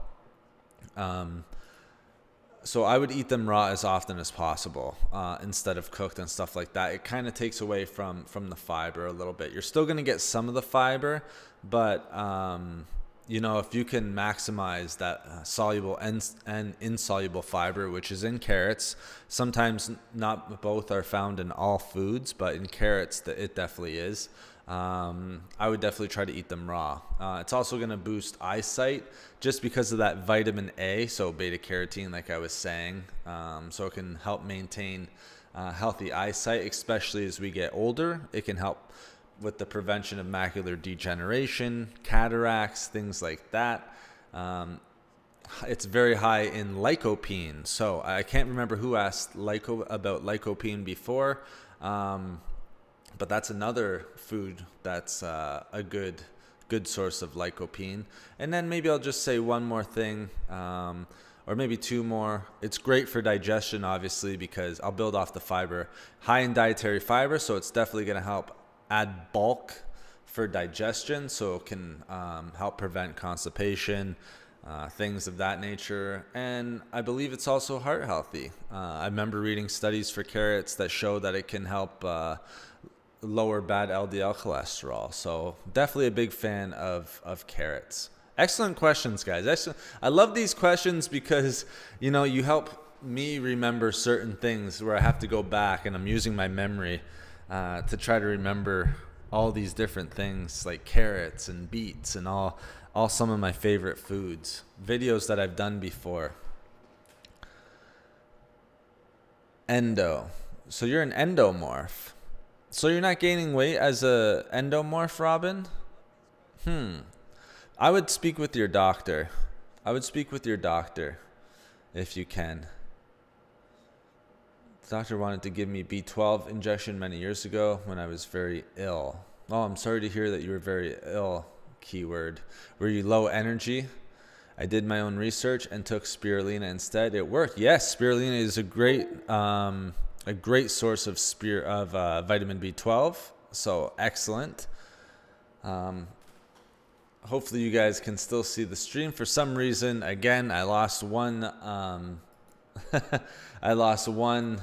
So I would eat them raw as often as possible instead of cooked and stuff like that. It kind of takes away from the fiber a little bit. You're still going to get some of the fiber, but if you can maximize that soluble and insoluble fiber, which is in carrots, sometimes not both are found in all foods, but in carrots it definitely is. I would definitely try to eat them raw. It's also going to boost eyesight just because of that vitamin A, so beta carotene, like I was saying. So it can help maintain healthy eyesight, especially as we get older. It can help with the prevention of macular degeneration, cataracts, things like that. It's very high in lycopene. So I can't remember who asked about lycopene before, but that's another food that's a good source of lycopene. And then maybe I'll just say one more thing, or maybe two more. It's great for digestion, obviously, because I'll build off the fiber. High in dietary fiber, so it's definitely going to help add bulk for digestion, so it can help prevent constipation, things of that nature. And I believe it's also heart healthy. I remember reading studies for carrots that show that it can help lower bad LDL cholesterol. So definitely a big fan of carrots. Excellent questions, guys. Excellent. I love these questions because, you help me remember certain things where I have to go back, and I'm using my memory to try to remember all these different things like carrots and beets and all some of my favorite foods, videos that I've done before. Endo. So you're an endomorph. So you're not gaining weight as a endomorph, Robin? I would speak with your doctor. If you can. The doctor wanted to give me B12 injection many years ago when I was very ill. Oh, I'm sorry to hear that you were very ill. Keyword. Were you low energy? I did my own research and took spirulina instead. It worked. Yes, spirulina is a great source of vitamin B12. So excellent. Hopefully you guys can still see the stream. For some reason, again, I lost one. I lost one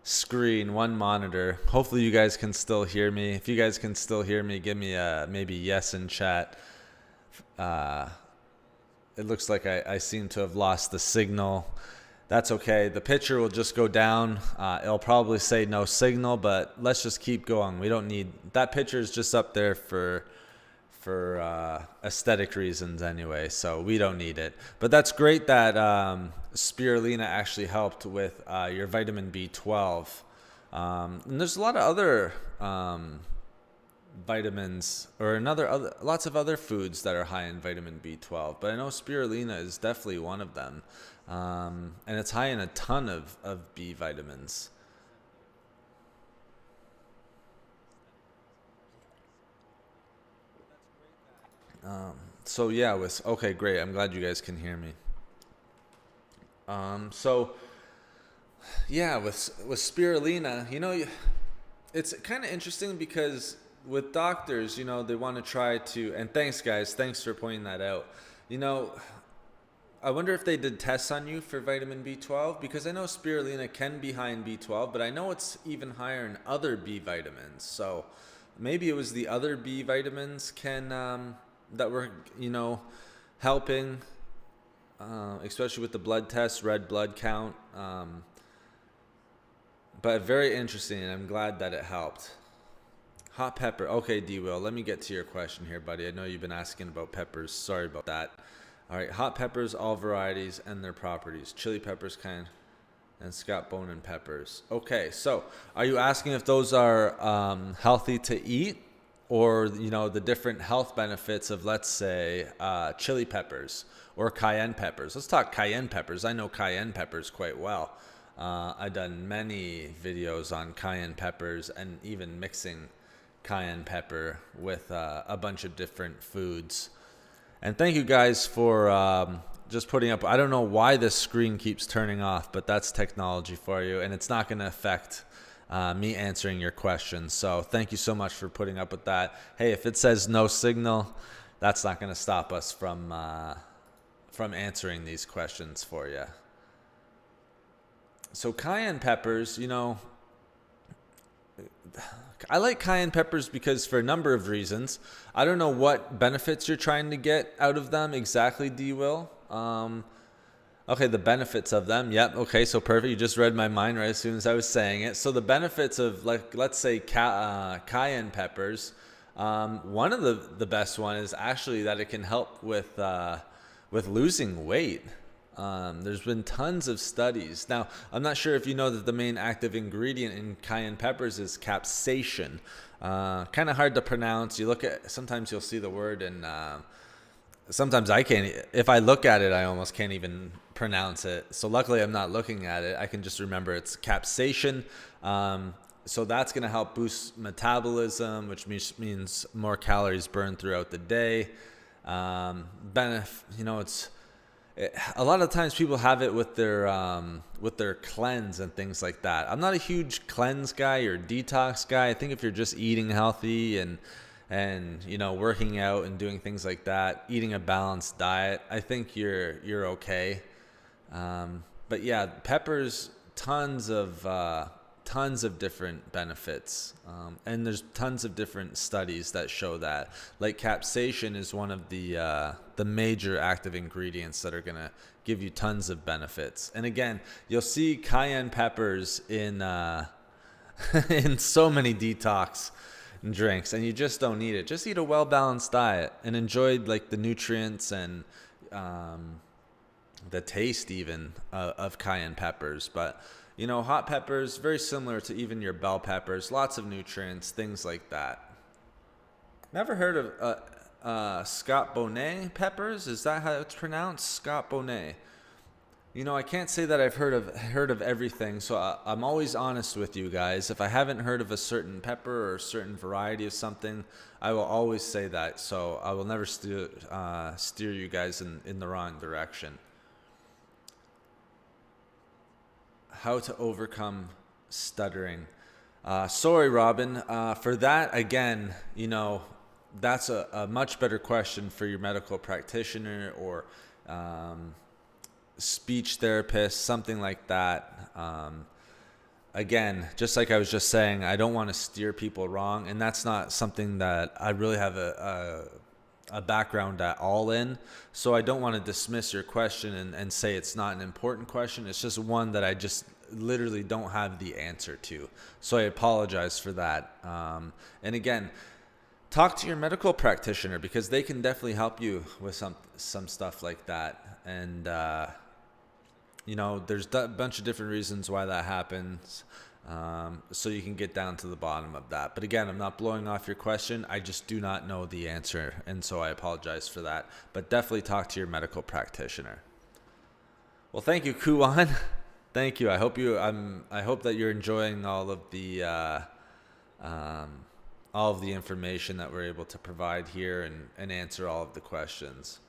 screen, one monitor. Hopefully you guys can still hear me. If you guys can still hear me, give me a maybe yes in chat. It looks like I seem to have lost the signal. That's okay. The picture will just go down. It'll probably say no signal, but let's just keep going. We don't need that. Picture is just up there for aesthetic reasons anyway, so we don't need it. But that's great that spirulina actually helped with your vitamin B12. And there's a lot of other vitamins or lots of other foods that are high in vitamin B12, but I know spirulina is definitely one of them. And it's high in a ton of B vitamins. So yeah, okay, great. I'm glad you guys can hear me. So yeah, with spirulina, it's kind of interesting because with doctors, they want to try to, and thanks guys, thanks for pointing that out. I wonder if they did tests on you for vitamin B12, because I know spirulina can be high in B12, but I know it's even higher in other B vitamins. So maybe it was the other B vitamins that were, helping, especially with the blood test, red blood count. But very interesting, and I'm glad that it helped. Hot pepper. Okay, D-Will, let me get to your question here, buddy. I know you've been asking about peppers. Sorry about that. All right, hot peppers, all varieties and their properties. Chili peppers, and Scott Bonin peppers. Okay, so are you asking if those are healthy to eat, or the different health benefits of, let's say, chili peppers or cayenne peppers? Let's talk cayenne peppers. I know cayenne peppers quite well. I've done many videos on cayenne peppers and even mixing cayenne pepper with a bunch of different foods. And thank you guys for just putting up. I don't know why this screen keeps turning off, but that's technology for you, and it's not going to affect me answering your questions. So thank you so much for putting up with that. Hey, if it says no signal, that's not going to stop us from answering these questions for you. So cayenne peppers, I like cayenne peppers because for a number of reasons. I don't know what benefits you're trying to get out of them exactly, D-Will. Okay, the benefits of them. Yep, okay, so perfect. You just read my mind right as soon as I was saying it. So the benefits of, let's say, cayenne peppers, one of the best one is actually that it can help with losing weight. There's been tons of studies. Now, I'm not sure if you know that the main active ingredient in cayenne peppers is capsaicin. Kind of hard to pronounce. Sometimes you'll see the word, and sometimes I can't. If I look at it, I almost can't even pronounce it. So luckily, I'm not looking at it. I can just remember it's capsaicin. So that's going to help boost metabolism, which means more calories burned throughout the day. It's a lot of times people have it with their cleanse and things like that. I'm not a huge cleanse guy or detox guy. I think if you're just eating healthy and working out and doing things like that, eating a balanced diet, I think you're okay. But yeah, peppers, tons of different benefits, and there's tons of different studies that show that. Like capsaicin is one of the major active ingredients that are gonna give you tons of benefits. And again, you'll see cayenne peppers in in so many detox drinks, and you just don't need it. Just eat a well-balanced diet and enjoy like the nutrients and the taste even of cayenne peppers. But hot peppers, very similar to even your bell peppers, lots of nutrients, things like that. Never heard of Scott Bonnet peppers? Is that how it's pronounced? Scott Bonnet. I can't say that I've heard of everything, so I'm always honest with you guys. If I haven't heard of a certain pepper or a certain variety of something, I will always say that. So I will never steer you guys in the wrong direction. How to overcome stuttering. Sorry, Robin. For that, again, that's a much better question for your medical practitioner or speech therapist, something like that. Again, just like I was just saying, I don't want to steer people wrong, and that's not something that I really have a background at all in. So I don't want to dismiss your question and say it's not an important question. It's just one that I just literally don't have the answer to. So I apologize for that. And again, talk to your medical practitioner, because they can definitely help you with some stuff like that. And there's a bunch of different reasons why that happens. So you can get down to the bottom of that. But again, I'm not blowing off your question. I just do not know the answer. And so I apologize for that. But definitely talk to your medical practitioner. Well, thank you, Kuan. Thank you. I hope that you're enjoying all of the information that we're able to provide here and answer all of the questions.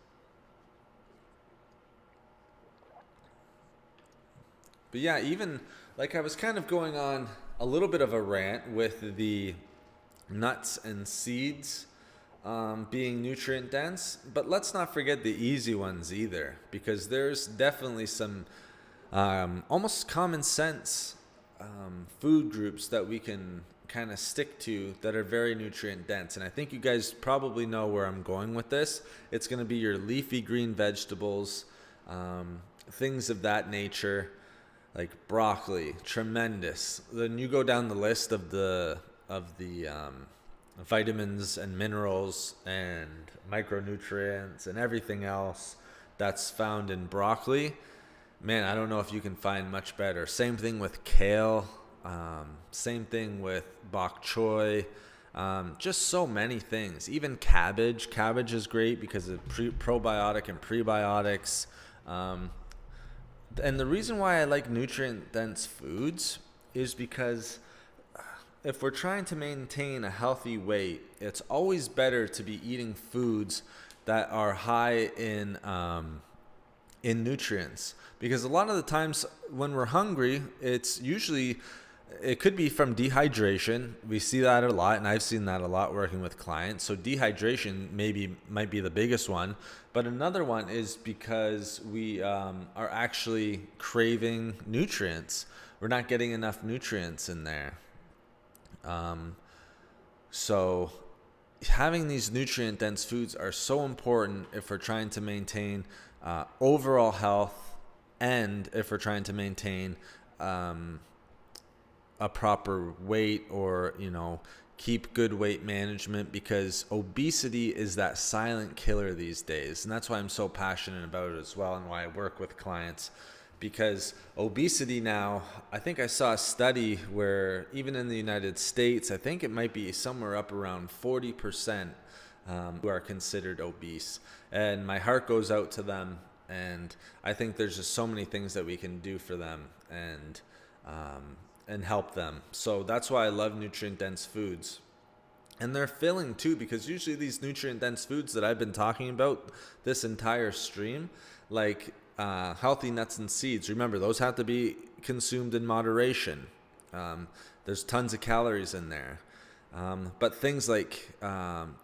But yeah, even like I was kind of going on a little bit of a rant with the nuts and seeds being nutrient dense, but let's not forget the easy ones either, because there's definitely some almost common sense food groups that we can kind of stick to that are very nutrient dense. And I think you guys probably know where I'm going with this. It's going to be your leafy green vegetables, things of that nature. Like broccoli, tremendous. Then you go down the list of the vitamins and minerals and micronutrients and everything else that's found in broccoli. Man, I don't know if you can find much better. Same thing with kale. Same thing with bok choy. Just so many things. Even cabbage. Cabbage is great because of probiotic and prebiotics. And the reason why I like nutrient-dense foods is because if we're trying to maintain a healthy weight, it's always better to be eating foods that are high in nutrients. Because a lot of the times when we're hungry, it could be from dehydration. We see that a lot, and I've seen that a lot working with clients. So dehydration might be the biggest one. But another one is because we are actually craving nutrients. We're not getting enough nutrients in there. So having these nutrient-dense foods are so important if we're trying to maintain overall health, and if we're trying to maintain a proper weight, or keep good weight management, because obesity is that silent killer these days. And that's why I'm so passionate about it as well, and why I work with clients. Because obesity now, I think I saw a study where even in the United States, I think it might be somewhere up around 40% who are considered obese. And my heart goes out to them. And I think there's just so many things that we can do for them and help them. So that's why I love nutrient-dense foods. And they're filling too, because usually these nutrient-dense foods that I've been talking about this entire stream, like healthy nuts and seeds, remember, those have to be consumed in moderation. There's tons of calories in there. But things like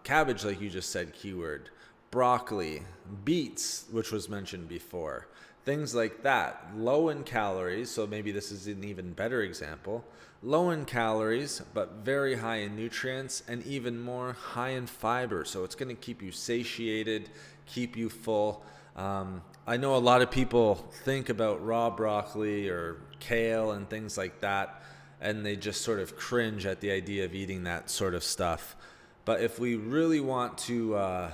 cabbage, like you just said, keyword, broccoli, beets, which was mentioned before, things like that, low in calories. So maybe this is an even better example. Low in calories, but very high in nutrients, and even more high in fiber. So it's going to keep you satiated, keep you full. I know a lot of people think about raw broccoli or kale and things like that, and they just sort of cringe at the idea of eating that sort of stuff. But if we really want to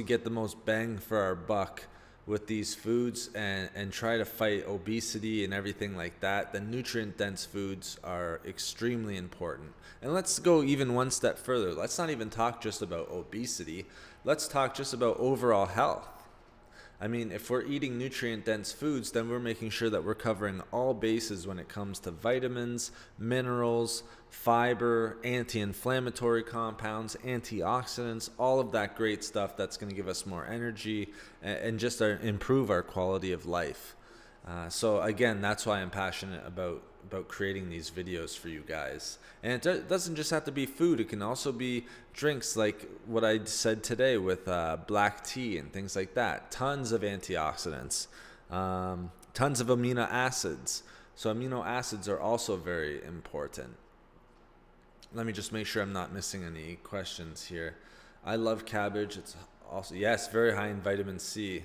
get the most bang for our buck with these foods and try to fight obesity and everything like that, then nutrient-dense foods are extremely important. And let's go even one step further. Let's not even talk just about obesity. Let's talk just about overall health. I mean, if we're eating nutrient-dense foods, then we're making sure that we're covering all bases when it comes to vitamins, minerals, fiber, anti-inflammatory compounds, antioxidants, all of that great stuff that's going to give us more energy and just improve our quality of life. So again, that's why I'm passionate about creating these videos for you guys. And it doesn't just have to be food. It can also be drinks like what I said today with black tea and things like that. Tons of antioxidants, tons of amino acids. So amino acids are also very important. Let me just make sure I'm not missing any questions here. I love cabbage. It's also, yes, very high in vitamin C.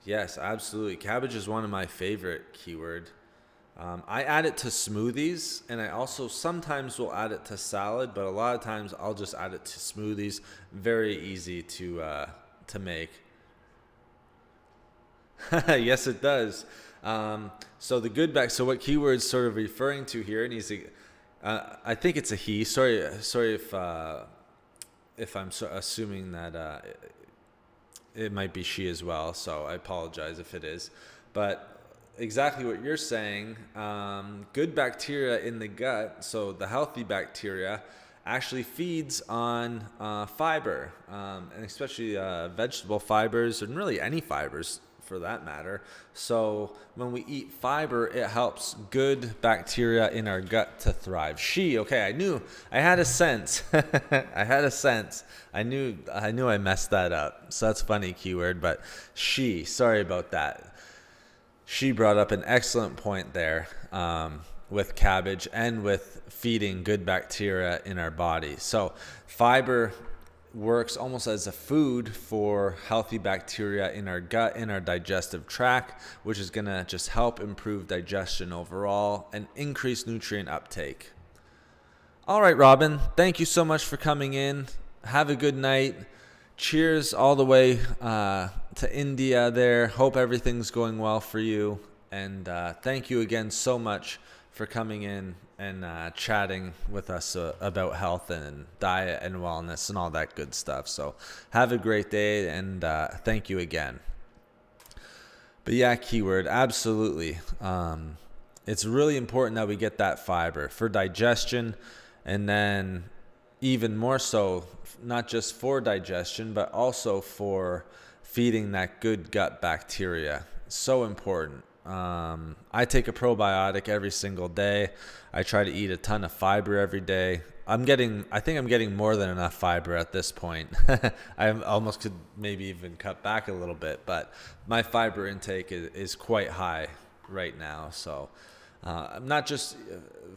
Yes, absolutely. Cabbage is one of my favorite, keyword. I add it to smoothies, and I also sometimes will add it to salad, but a lot of times I'll just add it to smoothies. Very easy to make. Yes, it does. So the good back. So what keyword's sort of referring to here, and I think it's a he. Sorry if I'm assuming that it might be she as well. So I apologize if it is, but exactly what you're saying. Good bacteria in the gut. So the healthy bacteria actually feeds on fiber, and especially vegetable fibers, and really any fibers for that matter. So when we eat fiber, it helps good bacteria in our gut to thrive. Okay, I had a sense. I knew I messed that up. So that's funny, keyword, but sorry about that. She brought up an excellent point there, with cabbage and with feeding good bacteria in our body. So fiber works almost as a food for healthy bacteria in our gut, in our digestive tract, which is going to just help improve digestion overall and increase nutrient uptake. All right, Robin, thank you so much for coming in. Have a good night. Cheers all the way to India there. Hope everything's going well for you. And thank you again so much for coming in and chatting with us about health and diet and wellness and all that good stuff. So have a great day, and thank you again. But yeah, keyword, absolutely. It's really important that we get that fiber for digestion, and then even more so, not just for digestion, but also for feeding that good gut bacteria. So important. I take a probiotic every single day. I try to eat a ton of fiber every day. I think I'm getting more than enough fiber at this point. I almost could maybe even cut back a little bit, but my fiber intake is quite high right now. So, not just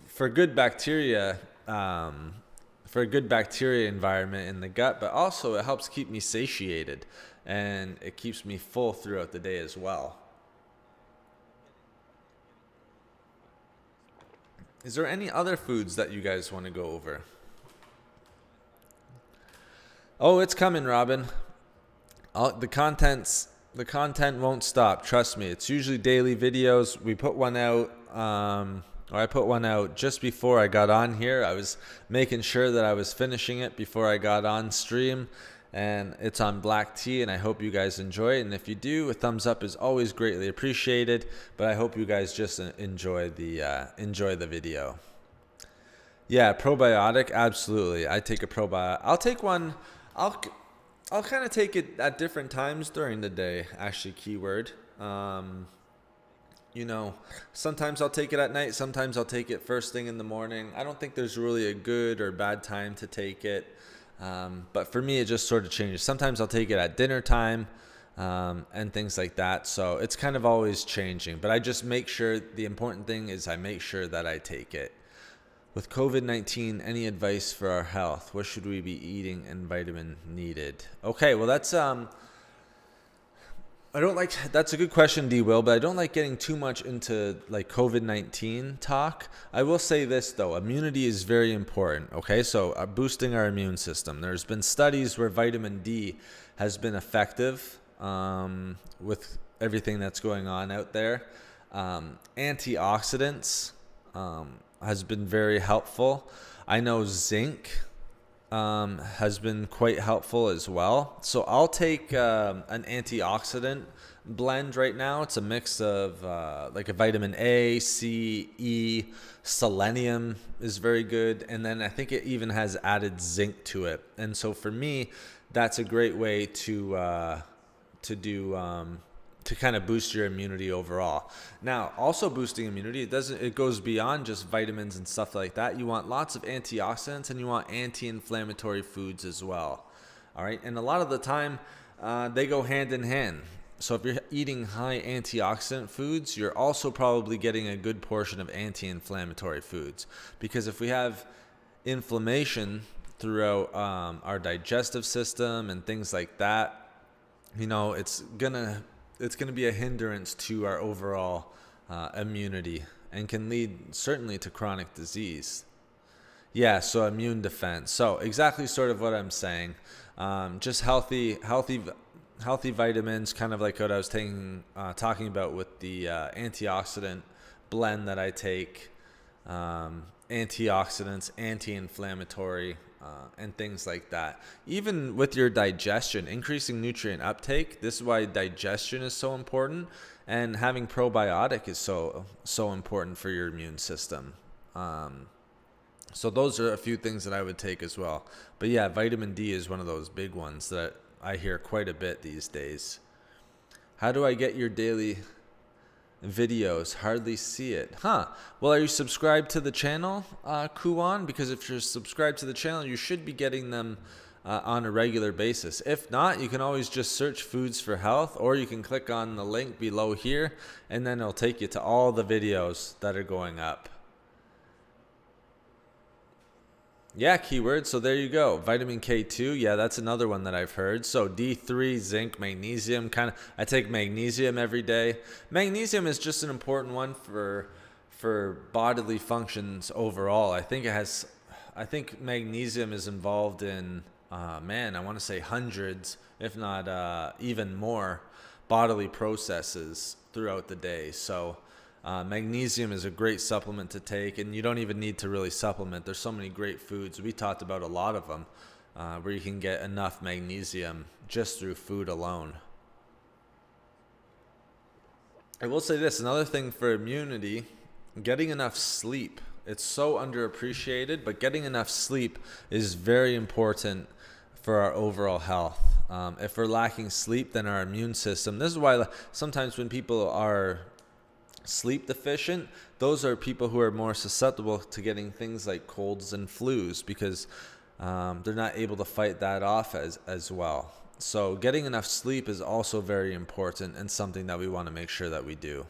for good bacteria, for a good bacteria environment in the gut, but also it helps keep me satiated, and it keeps me full throughout the day as well. Is there any other foods that you guys want to go over? Oh, it's coming, Robin. The content won't stop. Trust me. It's usually daily videos. We put one out, or I put one out just before I got on here. I was making sure that I was finishing it before I got on stream, and it's on black tea, and I hope you guys enjoy it. And if you do, a thumbs up is always greatly appreciated. But I hope you guys just enjoy the video. Yeah, probiotic, absolutely. I take a probiotic. I'll take one. I'll kind of take it at different times during the day. Actually, keyword. Sometimes I'll take it at night. Sometimes I'll take it first thing in the morning. I don't think there's really a good or bad time to take it. But for me, it just sort of changes. Sometimes I'll take it at dinner time and things like that. So it's kind of always changing. But I just make sure, the important thing is I make sure that I take it. With COVID-19, any advice for our health? What should we be eating and vitamin needed? Okay, well that's that's a good question, D. Will, but I don't like getting too much into like COVID-19 talk. I will say this though, immunity is very important. Okay, so boosting our immune system. There's been studies where vitamin D has been effective with everything that's going on out there. Antioxidants has been very helpful. I know zinc has been quite helpful as well. So I'll take an antioxidant blend right now. It's a mix of like a vitamin A, C, E, selenium is very good. And then I think it even has added zinc to it. And so for me, that's a great way to kind of boost your immunity overall. Now, also boosting immunity, it goes beyond just vitamins and stuff like that. You want lots of antioxidants and you want anti-inflammatory foods as well. All right, and a lot of the time they go hand in hand. So if you're eating high antioxidant foods, you're also probably getting a good portion of anti-inflammatory foods, because if we have inflammation throughout our digestive system and things like that, it's gonna be a hindrance to our overall immunity and can lead certainly to chronic disease. Yeah, so immune defense. So exactly sort of what I'm saying. Just healthy vitamins, kind of like what I was talking about with the antioxidant blend that I take. Antioxidants, anti-inflammatory, and things like that. Even with your digestion, increasing nutrient uptake. This is why digestion is so important, and having probiotic is so important for your immune system. So those are a few things that I would take as well. But yeah, vitamin D is one of those big ones that I hear quite a bit these days. How do I get your daily videos? Hardly see it. Well, are you subscribed to the channel, Kuwan? Because if you're subscribed to the channel, you should be getting them on a regular basis. If not, you can always just search Foods for Health, or you can click on the link below here, and then it'll take you to all the videos that are going up. Yeah, keyword. So there you go. Vitamin K2. Yeah, that's another one that I've heard. So D3, zinc, magnesium. I take magnesium every day. Magnesium is just an important one for bodily functions overall. I think magnesium is involved in I want to say hundreds, if not even more, bodily processes throughout the day. So magnesium is a great supplement to take, and you don't even need to really supplement. There's so many great foods. We talked about a lot of them where you can get enough magnesium just through food alone. I will say this, another thing for immunity, getting enough sleep. It's so underappreciated, but getting enough sleep is very important for our overall health. If we're lacking sleep, then our immune system, this is why sometimes when people are sleep deficient, those are people who are more susceptible to getting things like colds and flus, because they're not able to fight that off as well. So getting enough sleep is also very important and something that we want to make sure that we do.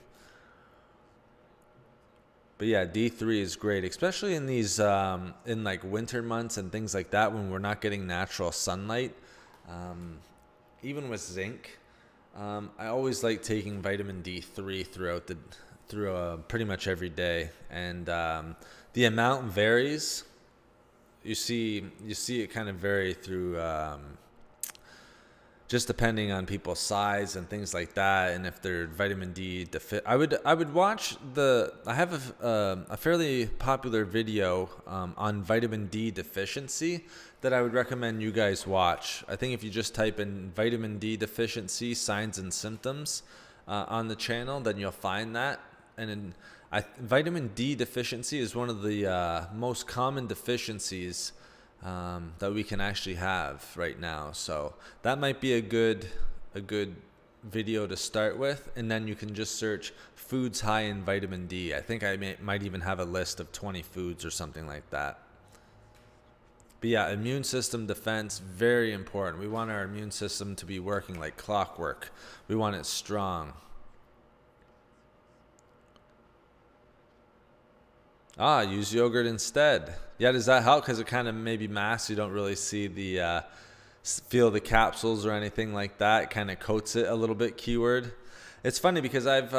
But yeah, D3 is great, especially in these in like winter months and things like that, when we're not getting natural sunlight. Even with zinc, I always like taking vitamin D3 through pretty much every day, and the amount varies. You see it kind of vary through just depending on people's size and things like that, and if they're vitamin D I would watch I have a fairly popular video on vitamin D deficiency that I would recommend you guys watch. I think if you just type in vitamin D deficiency signs and symptoms on the channel, then you'll find that. And vitamin D deficiency is one of the most common deficiencies that we can actually have right now. So that might be a good video to start with, and then you can just search foods high in vitamin D. I think might even have a list of 20 foods or something like that. But yeah, immune system defense, very important. We want our immune system to be working like clockwork. We want it strong. Use yogurt instead. Yeah, does that help? Because it kind of maybe masks. You don't really see feel the capsules or anything like that. It kind of coats it a little bit, keyword. It's funny because I've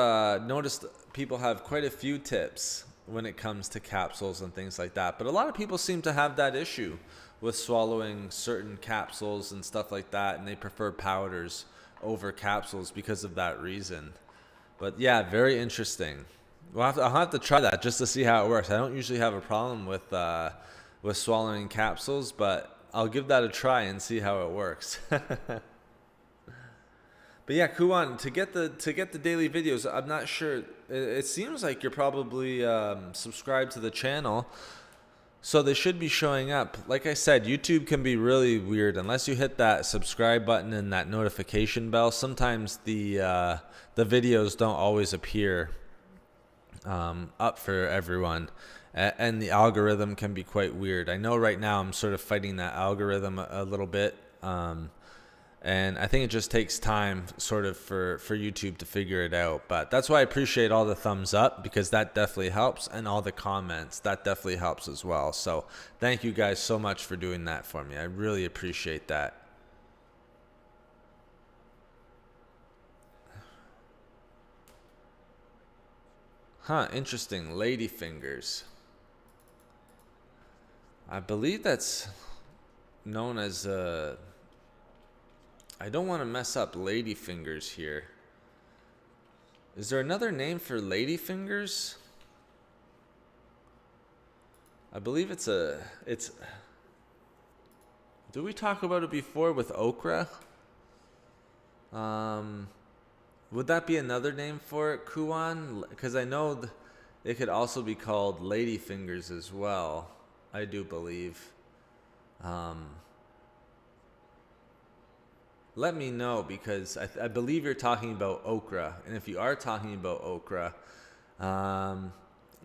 noticed people have quite a few tips when it comes to capsules and things like that. But a lot of people seem to have that issue with swallowing certain capsules and stuff like that. And they prefer powders over capsules because of that reason. But yeah, very interesting. I'll have to try that just to see how it works. I don't usually have a problem with swallowing capsules, but I'll give that a try and see how it works. But yeah, Kuan, to get the daily videos, I'm not sure. It seems like you're probably subscribed to the channel, so they should be showing up. Like I said, YouTube can be really weird unless you hit that subscribe button and that notification bell. Sometimes the videos don't always appear up for everyone, and the algorithm can be quite weird. I know right now I'm sort of fighting that algorithm a little bit, and I think it just takes time sort of for YouTube to figure it out. But that's why I appreciate all the thumbs up, because that definitely helps, and all the comments, that definitely helps as well. So thank you guys so much for doing that for me. I really appreciate that. Interesting. Ladyfingers. I believe that's known as I don't want to mess up ladyfingers here. Is there another name for ladyfingers? I believe it's did we talk about it before with okra? Would that be another name for it, Kuan? Because I know it could also be called ladyfingers as well, I do believe. Let me know, because I believe you're talking about okra. And if you are talking about okra,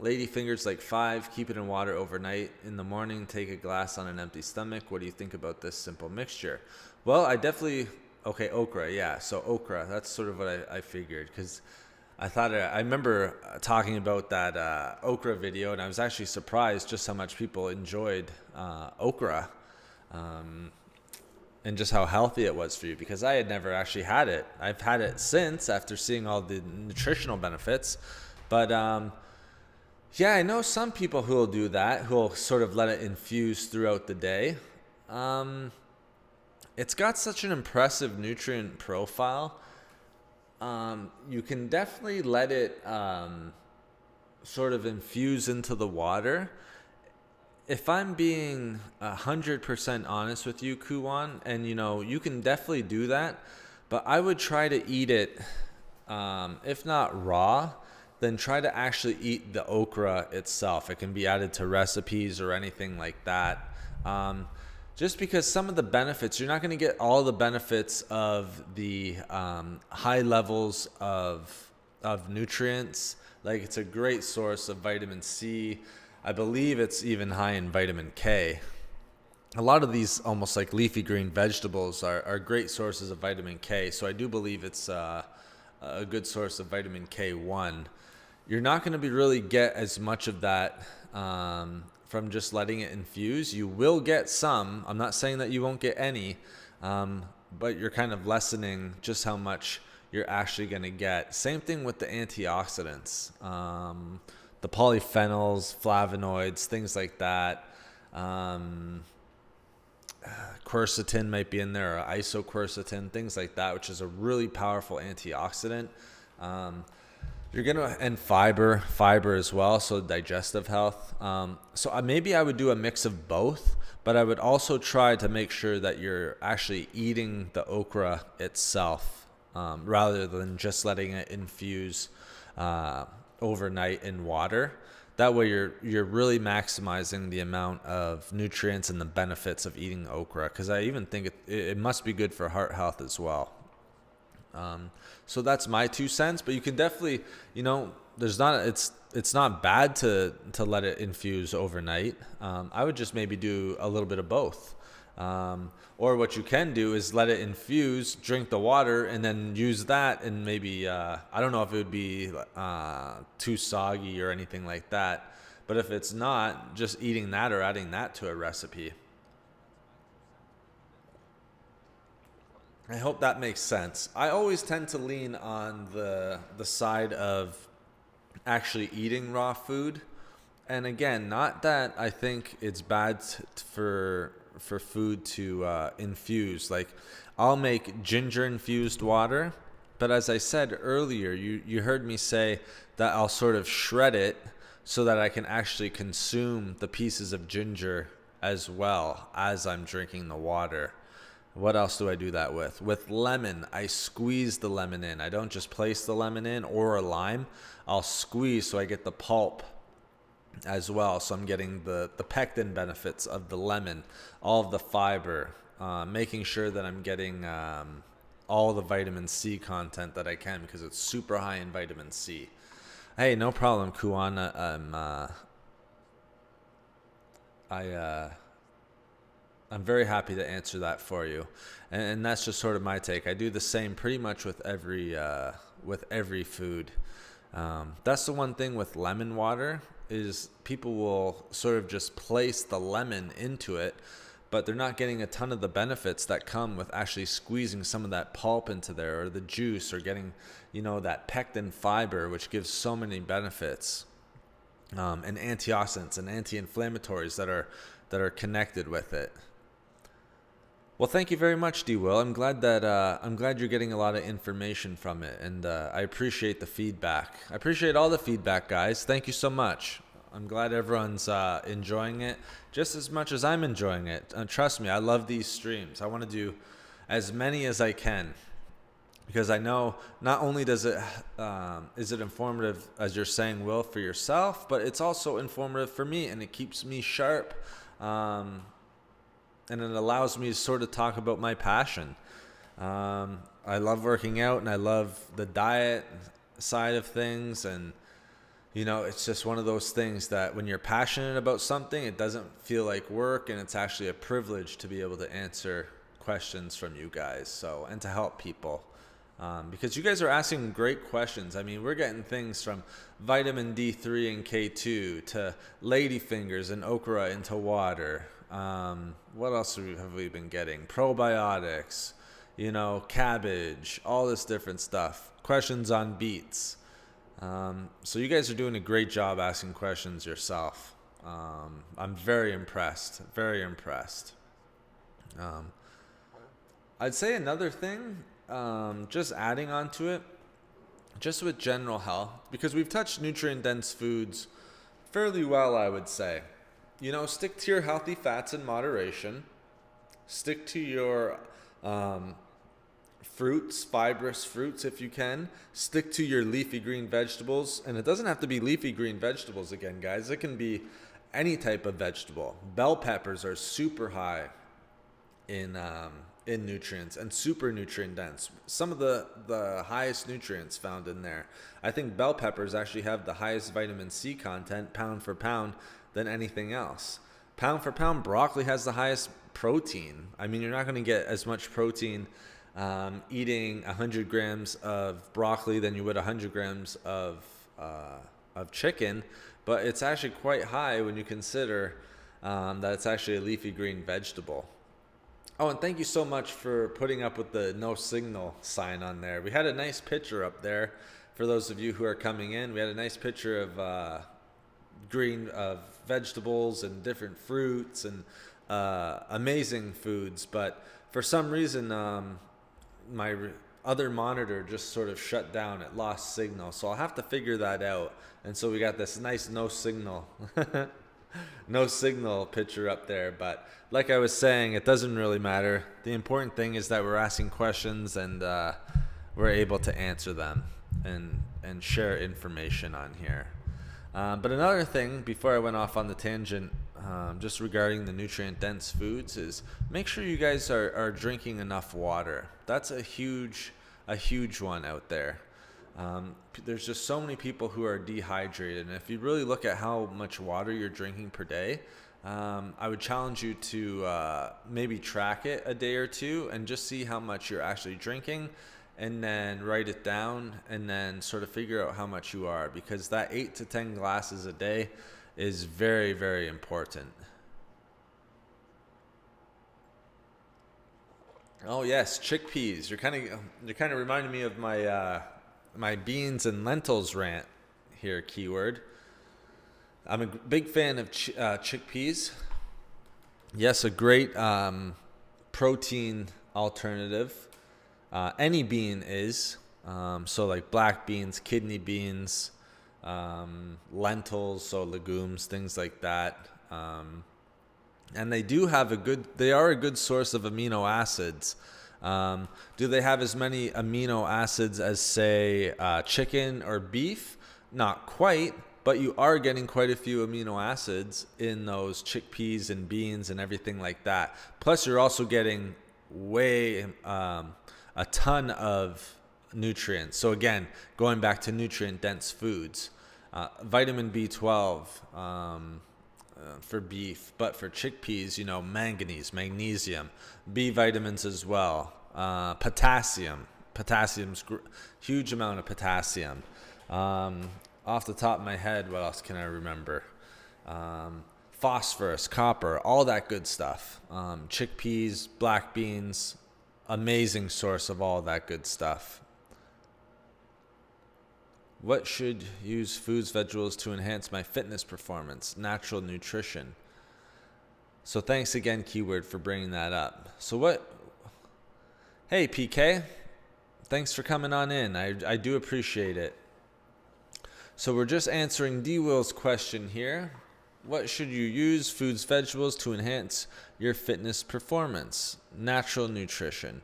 ladyfingers like 5, keep it in water overnight. In the morning, take a glass on an empty stomach. What do you think about this simple mixture? Well, okay, okra, yeah. So okra, that's sort of what I figured, because I remember talking about that okra video, and I was actually surprised just how much people enjoyed okra, and just how healthy it was for you, because I had never actually had it. I've had it since, after seeing all the nutritional benefits. But yeah, I know some people who will do that, who will sort of let it infuse throughout the day. It's got such an impressive nutrient profile. You can definitely let it sort of infuse into the water. If I'm being 100% honest with you, Kuan, and you can definitely do that, but I would try to eat it, if not raw, then try to actually eat the okra itself. It can be added to recipes or anything like that. Just because some of the benefits, you're not going to get all the benefits of the high levels of nutrients. Like, it's a great source of vitamin C. I believe it's even high in vitamin K. A lot of these almost like leafy green vegetables are great sources of vitamin K. So I do believe it's a good source of vitamin K1. You're not going to really get as much of that from just letting it infuse. You will get some. I'm not saying that you won't get any, but you're kind of lessening just how much you're actually going to get. Same thing with the antioxidants, the polyphenols, flavonoids, things like that. Um, Quercetin might be in there, or isoquercetin, things like that, which is a really powerful antioxidant. You're gonna and fiber as well, so digestive health. So maybe I would do a mix of both, but I would also try to make sure that you're actually eating the okra itself, rather than just letting it infuse overnight in water. That way you're really maximizing the amount of nutrients and the benefits of eating okra, because I even think it must be good for heart health as well. So that's my 2 cents, but you can definitely, it's not bad to let it infuse overnight. I would just maybe do a little bit of both. Or what you can do is let it infuse, drink the water, and then use that. And maybe, I don't know if it would be too soggy or anything like that. But if it's not, just eating that or adding that to a recipe. I hope that makes sense. I always tend to lean on the side of actually eating raw food. And again, not that I think it's bad for food to infuse. Like, I'll make ginger infused water, but as I said earlier, you heard me say that I'll sort of shred it so that I can actually consume the pieces of ginger as well as I'm drinking the water. What else do I do that with? With lemon, I squeeze the lemon in. I don't just place the lemon in, or a lime. I'll squeeze so I get the pulp as well. So I'm getting the pectin benefits of the lemon, all of the fiber, making sure that I'm getting all the vitamin C content that I can, because it's super high in vitamin C. Hey, no problem, Kuan. I'm very happy to answer that for you, and that's just sort of my take. I do the same pretty much with every food. That's the one thing with lemon water, is people will sort of just place the lemon into it, but they're not getting a ton of the benefits that come with actually squeezing some of that pulp into there, or the juice, or getting, that pectin fiber, which gives so many benefits, and antioxidants and anti-inflammatories that are connected with it. Well, thank you very much, D. Will. I'm glad you're getting a lot of information from it, and I appreciate the feedback. I appreciate all the feedback, guys. Thank you so much. I'm glad everyone's enjoying it just as much as I'm enjoying it. Trust me, I love these streams. I want to do as many as I can, because I know not only is it informative, as you're saying, Will, for yourself, but it's also informative for me, and it keeps me sharp. And it allows me to sort of talk about my passion. I love working out, and I love the diet side of things. And, it's just one of those things that when you're passionate about something, it doesn't feel like work, and it's actually a privilege to be able to answer questions from you guys. And to help people. Because you guys are asking great questions. I mean, we're getting things from vitamin D3 and K2 to ladyfingers and okra into water. What else have we been getting? Probiotics, cabbage, all this different stuff. Questions on beets. So you guys are doing a great job asking questions yourself. I'm very impressed. Very impressed. I'd say another thing, just adding on to it, just with general health, because we've touched nutrient-dense foods fairly well, I would say. Stick to your healthy fats in moderation. Stick to your fruits, fibrous fruits if you can. Stick to your leafy green vegetables. And it doesn't have to be leafy green vegetables again, guys. It can be any type of vegetable. Bell peppers are super high in nutrients and super nutrient dense. Some of the highest nutrients found in there. I think bell peppers actually have the highest vitamin C content pound for pound than anything else. Pound for pound, broccoli has the highest protein. I mean, you're not going to get as much protein eating 100 grams of broccoli than you would 100 grams of chicken, but it's actually quite high when you consider that it's actually a leafy green vegetable. Oh, and thank you so much for putting up with the no signal sign on there. We had a nice picture up there for those of you who are coming in. We had a nice picture of green of vegetables and different fruits and amazing foods. But for some reason, my other monitor just sort of shut down. It lost signal. So I'll have to figure that out. And so we got this nice no signal. No signal picture up there, but like I was saying, it doesn't really matter. The important thing is that we're asking questions and we're able to answer them and share information on here. But another thing, before I went off on the tangent, just regarding the nutrient-dense foods, is make sure you guys are drinking enough water. That's a huge one out there. There's just so many people who are dehydrated, and if you really look at how much water you're drinking per day, I would challenge you to maybe track it a day or two and just see how much you're actually drinking, and then write it down and then sort of figure out how much you are, because that 8 to 10 glasses a day is very, very important. Oh yes, chickpeas. You're kind of reminding me of my beans and lentils rant here, keyword. I'm a big fan of chickpeas. Yes, a great protein alternative. Any bean is. So like black beans, kidney beans, lentils, so legumes, things like that. And they are a good source of amino acids. Do they have as many amino acids as, say, chicken or beef? Not quite, but you are getting quite a few amino acids in those chickpeas and beans and everything like that. Plus, you're also getting a ton of nutrients. So again, going back to nutrient-dense foods, vitamin B12 for beef, but for chickpeas, manganese, magnesium, B vitamins as well, potassium's huge amount of potassium. Off the top of my head, what else can I remember? Phosphorus, copper, all that good stuff. Chickpeas, black beans, amazing source of all that good stuff. What should use foods, vegetables to enhance my fitness performance? Natural nutrition. So thanks again, keyword, for bringing that up. Hey, PK. Thanks for coming on in. I do appreciate it. So we're just answering D-Will's question here. What should you use foods, vegetables to enhance your fitness performance? Natural nutrition.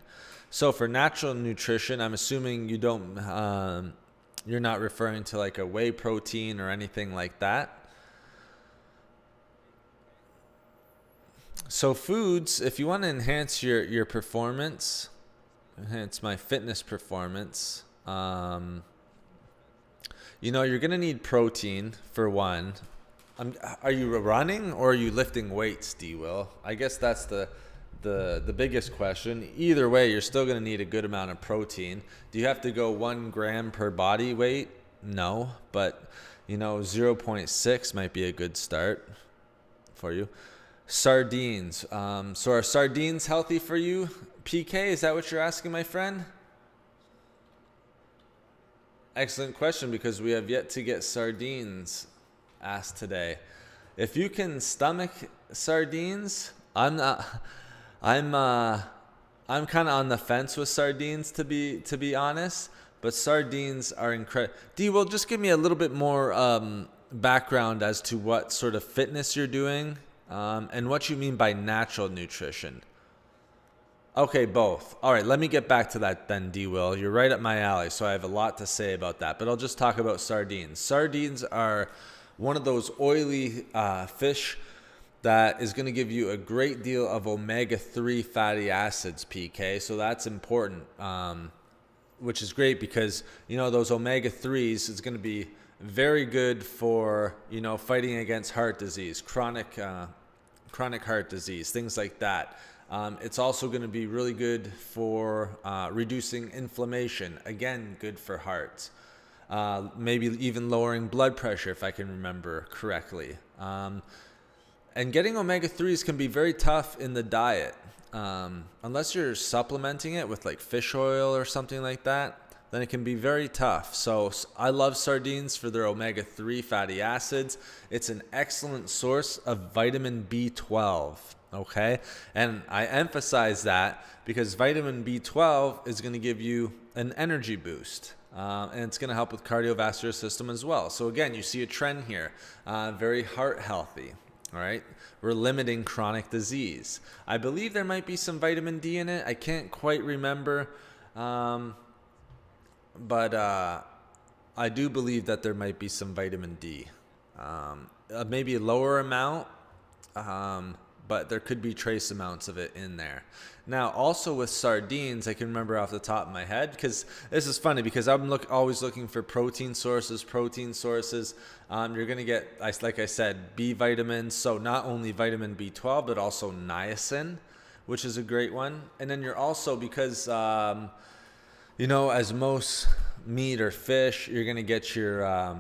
So for natural nutrition, I'm assuming you don't... you're not referring to like a whey protein or anything like that. So foods, if you want to enhance your performance, enhance my fitness performance, you're going to need protein for one. Are you running or are you lifting weights, D-Will? I guess that's the biggest question. Either way, you're still going to need a good amount of protein. Do you have to go 1 gram per body weight? No, but 0.6 might be a good start for you. Sardines. So are sardines healthy for you? PK, is that what you're asking, my friend? Excellent question, because we have yet to get sardines asked today. If you can stomach sardines, I'm kind of on the fence with sardines, to be honest, but sardines are incredible. D-Will, just give me a little bit more background as to what sort of fitness you're doing and what you mean by natural nutrition. Okay, both. All right, let me get back to that then, D-Will. You're right up my alley, so I have a lot to say about that, but I'll just talk about sardines. Sardines are one of those oily fish that is going to give you a great deal of omega-3 fatty acids, PK. So that's important, which is great because, those omega-3s is going to be very good for, fighting against heart disease, chronic heart disease, things like that. It's also going to be really good for reducing inflammation. Again, good for heart. Maybe even lowering blood pressure, if I can remember correctly. And getting omega-3s can be very tough in the diet. unless you're supplementing it with like fish oil or something like that, then it can be very tough. So I love sardines for their omega-3 fatty acids. It's an excellent source of vitamin B12, okay? And I emphasize that because vitamin B12 is going to give you an energy boost. And it's going to help with cardiovascular system as well. So again, you see a trend here, very heart healthy. All right, we're limiting chronic disease. I believe there might be some vitamin D in it. I can't quite remember, but I do believe that there might be some vitamin D. Maybe a lower amount, but there could be trace amounts of it in there. Now, also with sardines, I can remember off the top of my head, because this is funny because I'm always looking for protein sources. You're going to get, like I said, B vitamins. So not only vitamin B12, but also niacin, which is a great one. And then you're also, because, as most meat or fish, you're going to get your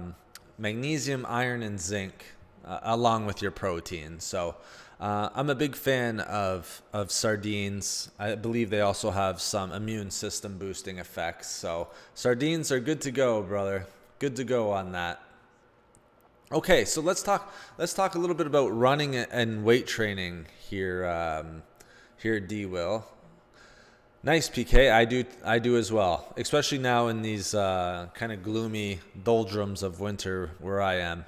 magnesium, iron, and zinc along with your protein. So I'm a big fan of sardines. I believe they also have some immune system boosting effects. So sardines are good to go, brother. Good to go on that. Okay, so let's talk a little bit about running and weight training here. Here, D Will. Nice, PK. I do as well, especially now in these kind of gloomy doldrums of winter where I am.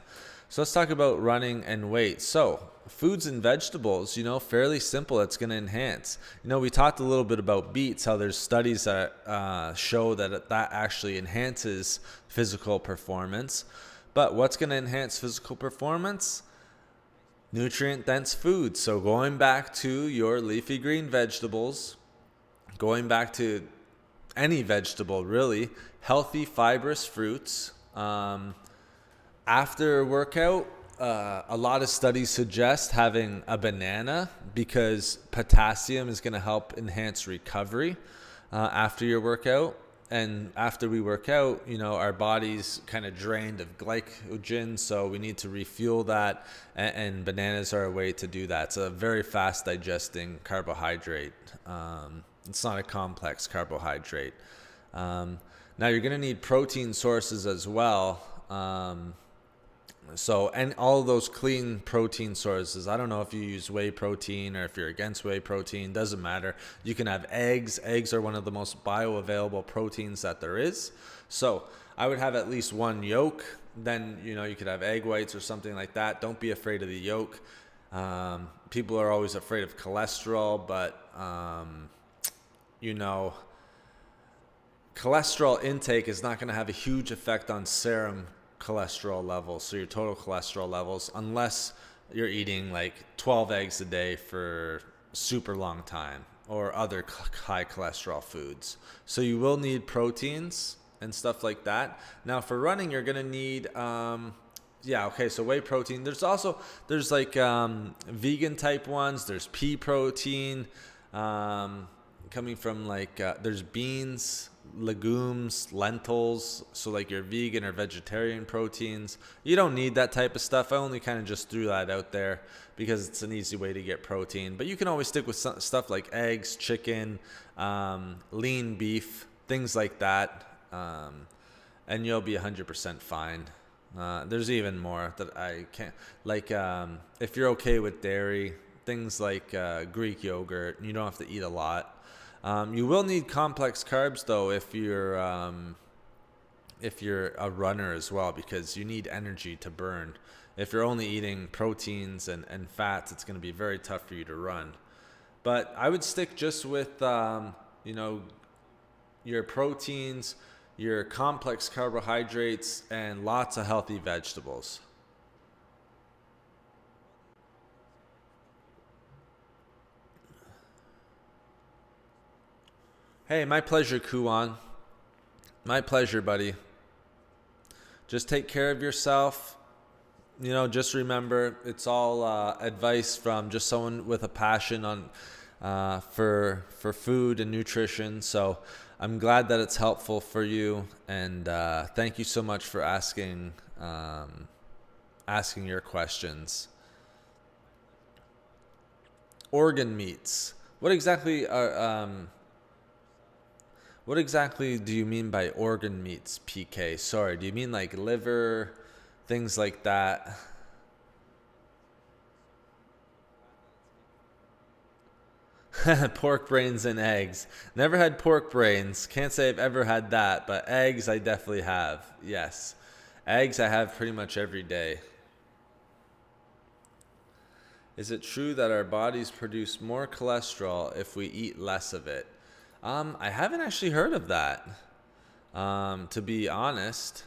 So let's talk about running and weight. So foods and vegetables, fairly simple. It's going to enhance. We talked a little bit about beets, how there's studies that show that actually enhances physical performance. But what's going to enhance physical performance? Nutrient-dense foods. So going back to your leafy green vegetables, going back to any vegetable, really, healthy fibrous fruits. After a workout, a lot of studies suggest having a banana because potassium is going to help enhance recovery after your workout. And after we work out, our body's kind of drained of glycogen, so we need to refuel that, and bananas are a way to do that. It's a very fast digesting carbohydrate. It's not a complex carbohydrate. Now you're going to need protein sources as well. And all of those clean protein sources, I don't know if you use whey protein or if you're against whey protein, doesn't matter. You can have eggs. Eggs are one of the most bioavailable proteins that there is. So I would have at least one yolk. Then, you could have egg whites or something like that. Don't be afraid of the yolk. People are always afraid of cholesterol, but, cholesterol intake is not going to have a huge effect on serum cholesterol levels, so your total cholesterol levels, unless you're eating like 12 eggs a day for super long time or other high cholesterol foods. So you will need proteins and stuff like that. Now for running, you're going to need so whey protein. There's like vegan type ones. There's pea protein coming from there's beans, legumes, lentils, so like your vegan or vegetarian proteins. You don't need that type of stuff. I only kind of just threw that out there because it's an easy way to get protein. But you can always stick with stuff like eggs, chicken, lean beef, things like that, and you'll be 100% fine. There's even more that I can't, if you're okay with dairy, things like Greek yogurt, you don't have to eat a lot. You will need complex carbs though if you're a runner as well, because you need energy to burn. If you're only eating proteins and fats, it's going to be very tough for you to run. But I would stick just with your proteins, your complex carbohydrates, and lots of healthy vegetables. Hey, my pleasure, Kuan. My pleasure, buddy. Just take care of yourself. Just remember, it's all advice from just someone with a passion on for food and nutrition. So I'm glad that it's helpful for you, and thank you so much for asking your questions. Organ meats. What exactly are what exactly do you mean by organ meats, PK? Sorry, do you mean like liver, things like that? Pork brains and eggs. Never had pork brains. Can't say I've ever had that, but eggs I definitely have. Yes. Eggs I have pretty much every day. Is it true that our bodies produce more cholesterol if we eat less of it? I haven't actually heard of that. To be honest,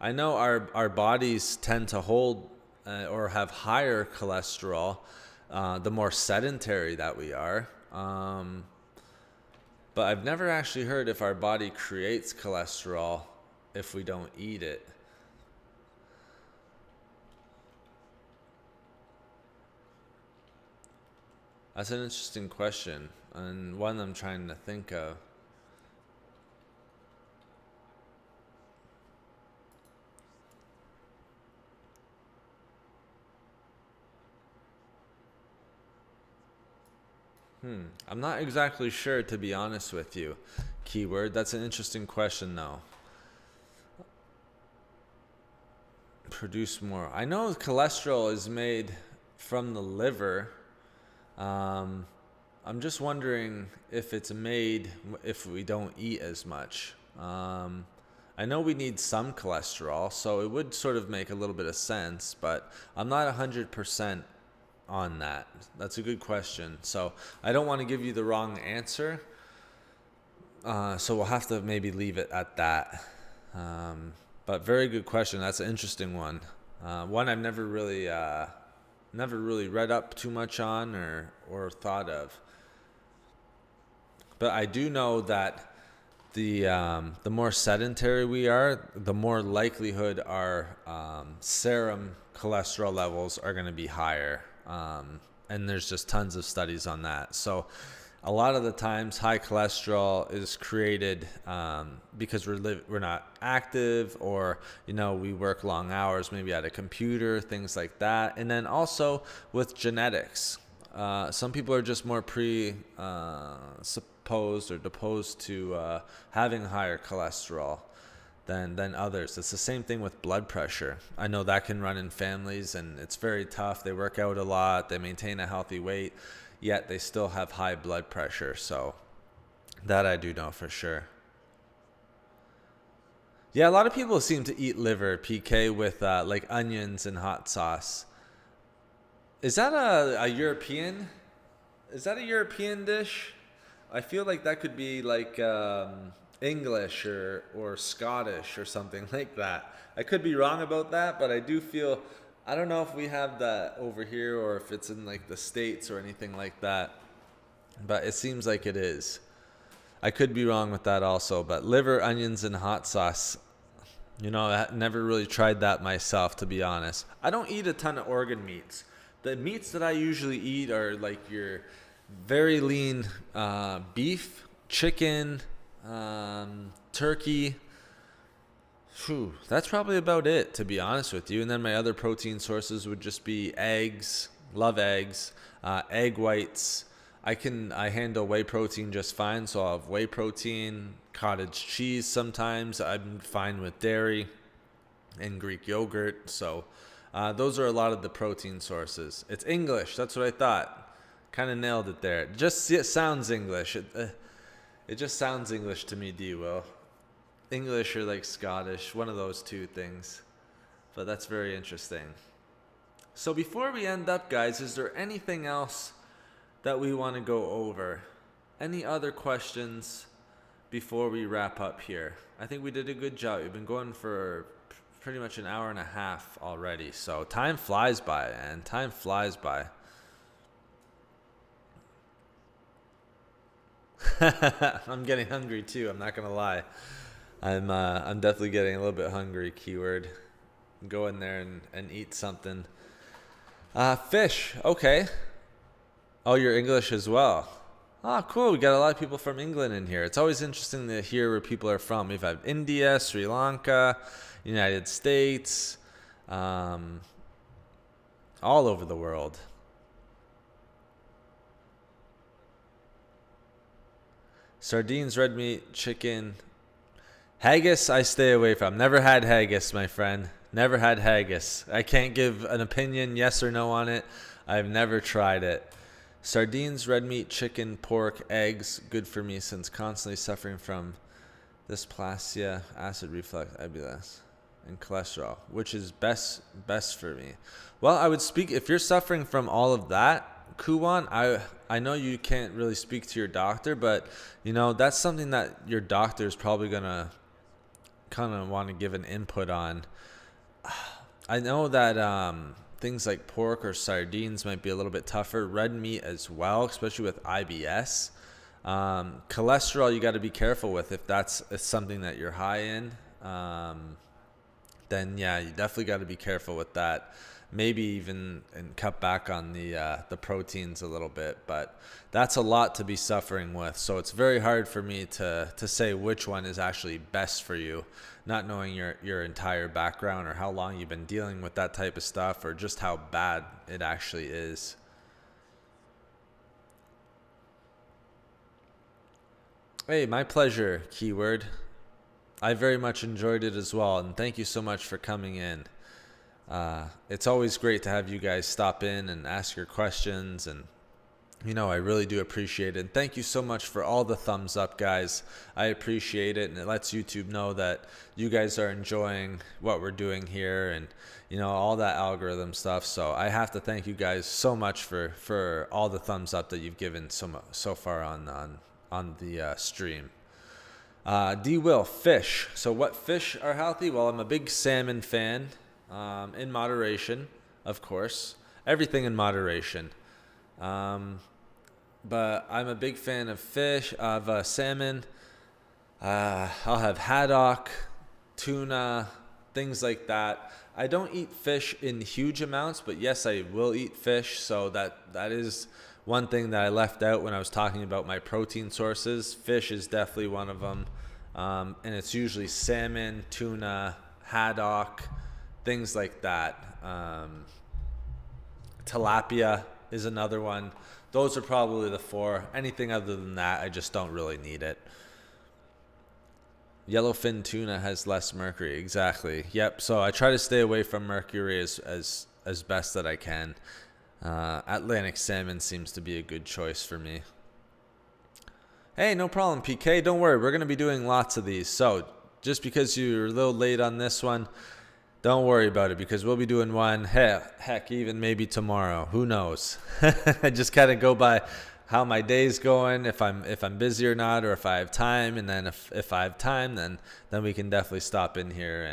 I know our bodies tend to hold or have higher cholesterol the more sedentary that we are. But I've never actually heard if our body creates cholesterol if we don't eat it. That's an interesting question, and one I'm trying to think of. I'm not exactly sure, to be honest with you. Keyword. That's an interesting question, though. Produce more. I know cholesterol is made from the liver. Um, I'm just wondering if it's made if we don't eat as much. I know we need some cholesterol, so it would sort of make a little bit of sense, but I'm not 100% on that. That's a good question. So I don't want to give you the wrong answer. So we'll have to maybe leave it at that. But very good question. That's an interesting one. One I've never really read up too much on or thought of. But I do know that the more sedentary we are, the more likelihood our serum cholesterol levels are going to be higher. And there's just tons of studies on that. So a lot of the times high cholesterol is created because we're not active, or we work long hours, maybe at a computer, things like that. And then also with genetics, some people are just more supposed or deposed to having higher cholesterol than others. It's the same thing with blood pressure. I know that can run in families, and it's very tough. They work out a lot, they maintain a healthy weight, yet they still have high blood pressure. So that I do know for sure. Yeah, a lot of people seem to eat liver, PK, with like onions and hot sauce. Is that a European? Is that a European dish? I feel like that could be like English or Scottish or something like that. I could be wrong about that, but I do feel, I don't know if we have that over here or if it's in like the States or anything like that, but it seems like it is. I could be wrong with that also, but liver, onions, and hot sauce. I never really tried that myself, to be honest. I don't eat a ton of organ meats. The meats that I usually eat are like your very lean beef, chicken, turkey. Phew, that's probably about it, to be honest with you. And then my other protein sources would just be eggs. Love eggs, egg whites. I handle whey protein just fine, so I'll have whey protein, cottage cheese sometimes. I'm fine with dairy and Greek yogurt. So those are a lot of the protein sources. It's English. That's what I thought. Kind of nailed it there. It sounds English. It just sounds English to me, D. Will. English or like Scottish, one of those two things. But that's very interesting. So before we end up, guys, is there anything else that we want to go over? Any other questions before we wrap up here? I think we did a good job. We've been going for pretty much an hour and a half already. So time flies by, and time flies by. I'm getting hungry too. I'm not gonna lie. I'm definitely getting a little bit hungry. Keyword. Go in there and eat something. Fish. Okay. Oh, you're English as well. Ah, cool. We got a lot of people from England in here. It's always interesting to hear where people are from. We've had India, Sri Lanka, United States, all over the world. Sardines, red meat, chicken. Haggis, I stay away from. Never had haggis, my friend. Never had haggis. I can't give an opinion, yes or no, on it. I've never tried it. Sardines, red meat, chicken, pork, eggs. Good for me since constantly suffering from dysplasia, acid reflux, IBS, and cholesterol, which is best for me. Well, I would speak, if you're suffering from all of that, Kuwan, I know you can't really speak to your doctor, but that's something that your doctor is probably gonna kind of want to give an input on. I know that things like pork or sardines might be a little bit tougher. Red meat as well, especially with IBS. Cholesterol, you got to be careful with. If that's something that you're high in, then yeah, you definitely got to be careful with that. Maybe even and cut back on the proteins a little bit, but that's a lot to be suffering with. So it's very hard for me to say which one is actually best for you, not knowing your entire background or how long you've been dealing with that type of stuff or just how bad it actually is. Hey, my pleasure, Keyword. I very much enjoyed it as well, and thank you so much for coming in. It's always great to have you guys stop in and ask your questions, and I really do appreciate it. And thank you so much for all the thumbs up, guys. I appreciate it, and it lets YouTube know that you guys are enjoying what we're doing here, and all that algorithm stuff. So I have to thank you guys so much for all the thumbs up that you've given so far on the stream. D Will, fish. So what fish are healthy? Well, I'm a big salmon fan. In moderation, of course. Everything in moderation. But I'm a big fan of fish, of salmon. I'll have haddock, tuna, things like that. I don't eat fish in huge amounts, but yes, I will eat fish. So that is one thing that I left out when I was talking about my protein sources. Fish is definitely one of them. And it's usually salmon, tuna, haddock, things like that. Tilapia is another one. Those are probably the four. Anything other than that, I just don't really need it. Yellowfin tuna has less mercury. Exactly. Yep. So I try to stay away from mercury as best that I can. Atlantic salmon seems to be a good choice for me. Hey, no problem, PK. Don't worry. We're going to be doing lots of these. So just because you're a little late on this one, don't worry about it, because we'll be doing one, heck, even maybe tomorrow. Who knows? I just kind of go by how my day's going, if I'm busy or not, or if I have time. And then if I have time, then we can definitely stop in here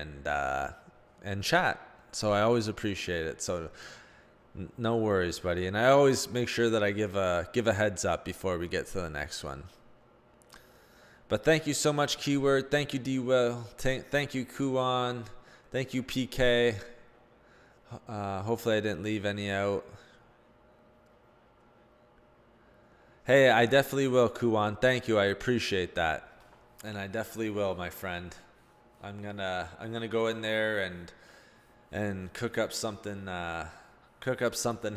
and chat. So I always appreciate it. So no worries, buddy. And I always make sure that I give a heads up before we get to the next one. But thank you so much, Keyword. Thank you, D-Will. Thank you, Kuan. Thank you, PK. Hopefully I didn't leave any out. Hey, I definitely will, Kuan. Thank you. I appreciate that. And I definitely will, my friend. I'm gonna go in there and cook up something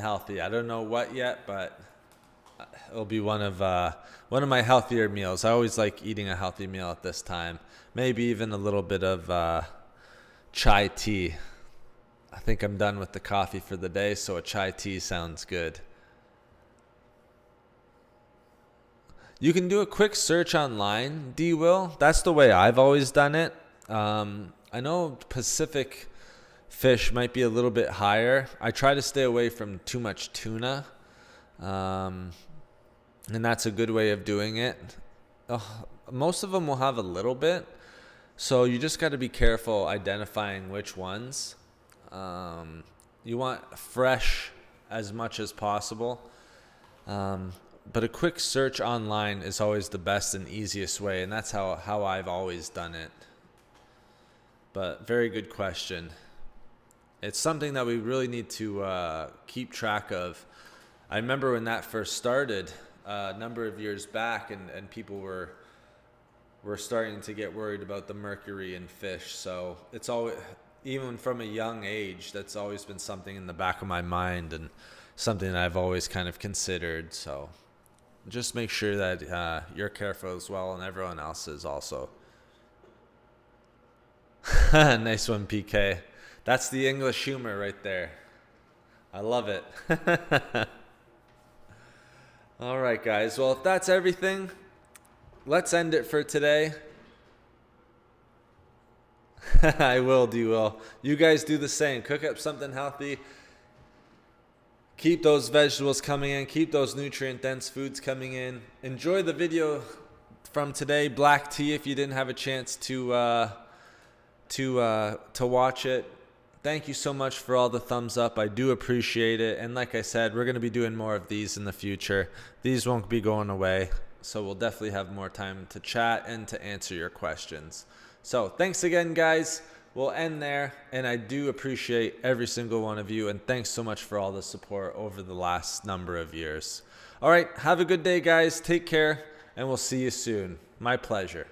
healthy. I don't know what yet, but it'll be one of my healthier meals. I always like eating a healthy meal at this time. Maybe even a little bit of chai tea. I think I'm done with the coffee for the day, so a chai tea sounds good. You can do a quick search online, D-Will. That's the way I've always done it. I know Pacific fish might be a little bit higher. I try to stay away from too much tuna. And that's a good way of doing it. Most of them will have a little bit. So you just got to be careful identifying which ones. You want fresh as much as possible. But a quick search online is always the best and easiest way, and that's how I've always done it. But very good question. It's something that we really need to keep track of. I remember when that first started a number of years back, and people were starting to get worried about the mercury in fish. So it's always, even from a young age, that's always been something in the back of my mind and something that I've always kind of considered. So just make sure that you're careful as well, and everyone else is also. Nice one, PK. That's the English humor right there. I love it. All right, guys. Well, if that's everything, let's end it for today. I will do well. You guys do the same. Cook up something healthy. Keep those vegetables coming in. Keep those nutrient-dense foods coming in. Enjoy the video from today, black tea, if you didn't have a chance to watch it. Thank you so much for all the thumbs up. I do appreciate it. And like I said, we're going to be doing more of these in the future. These won't be going away. So we'll definitely have more time to chat and to answer your questions. So thanks again, guys. We'll end there. And I do appreciate every single one of you. And thanks so much for all the support over the last number of years. All right. Have a good day, guys. Take care. And we'll see you soon. My pleasure.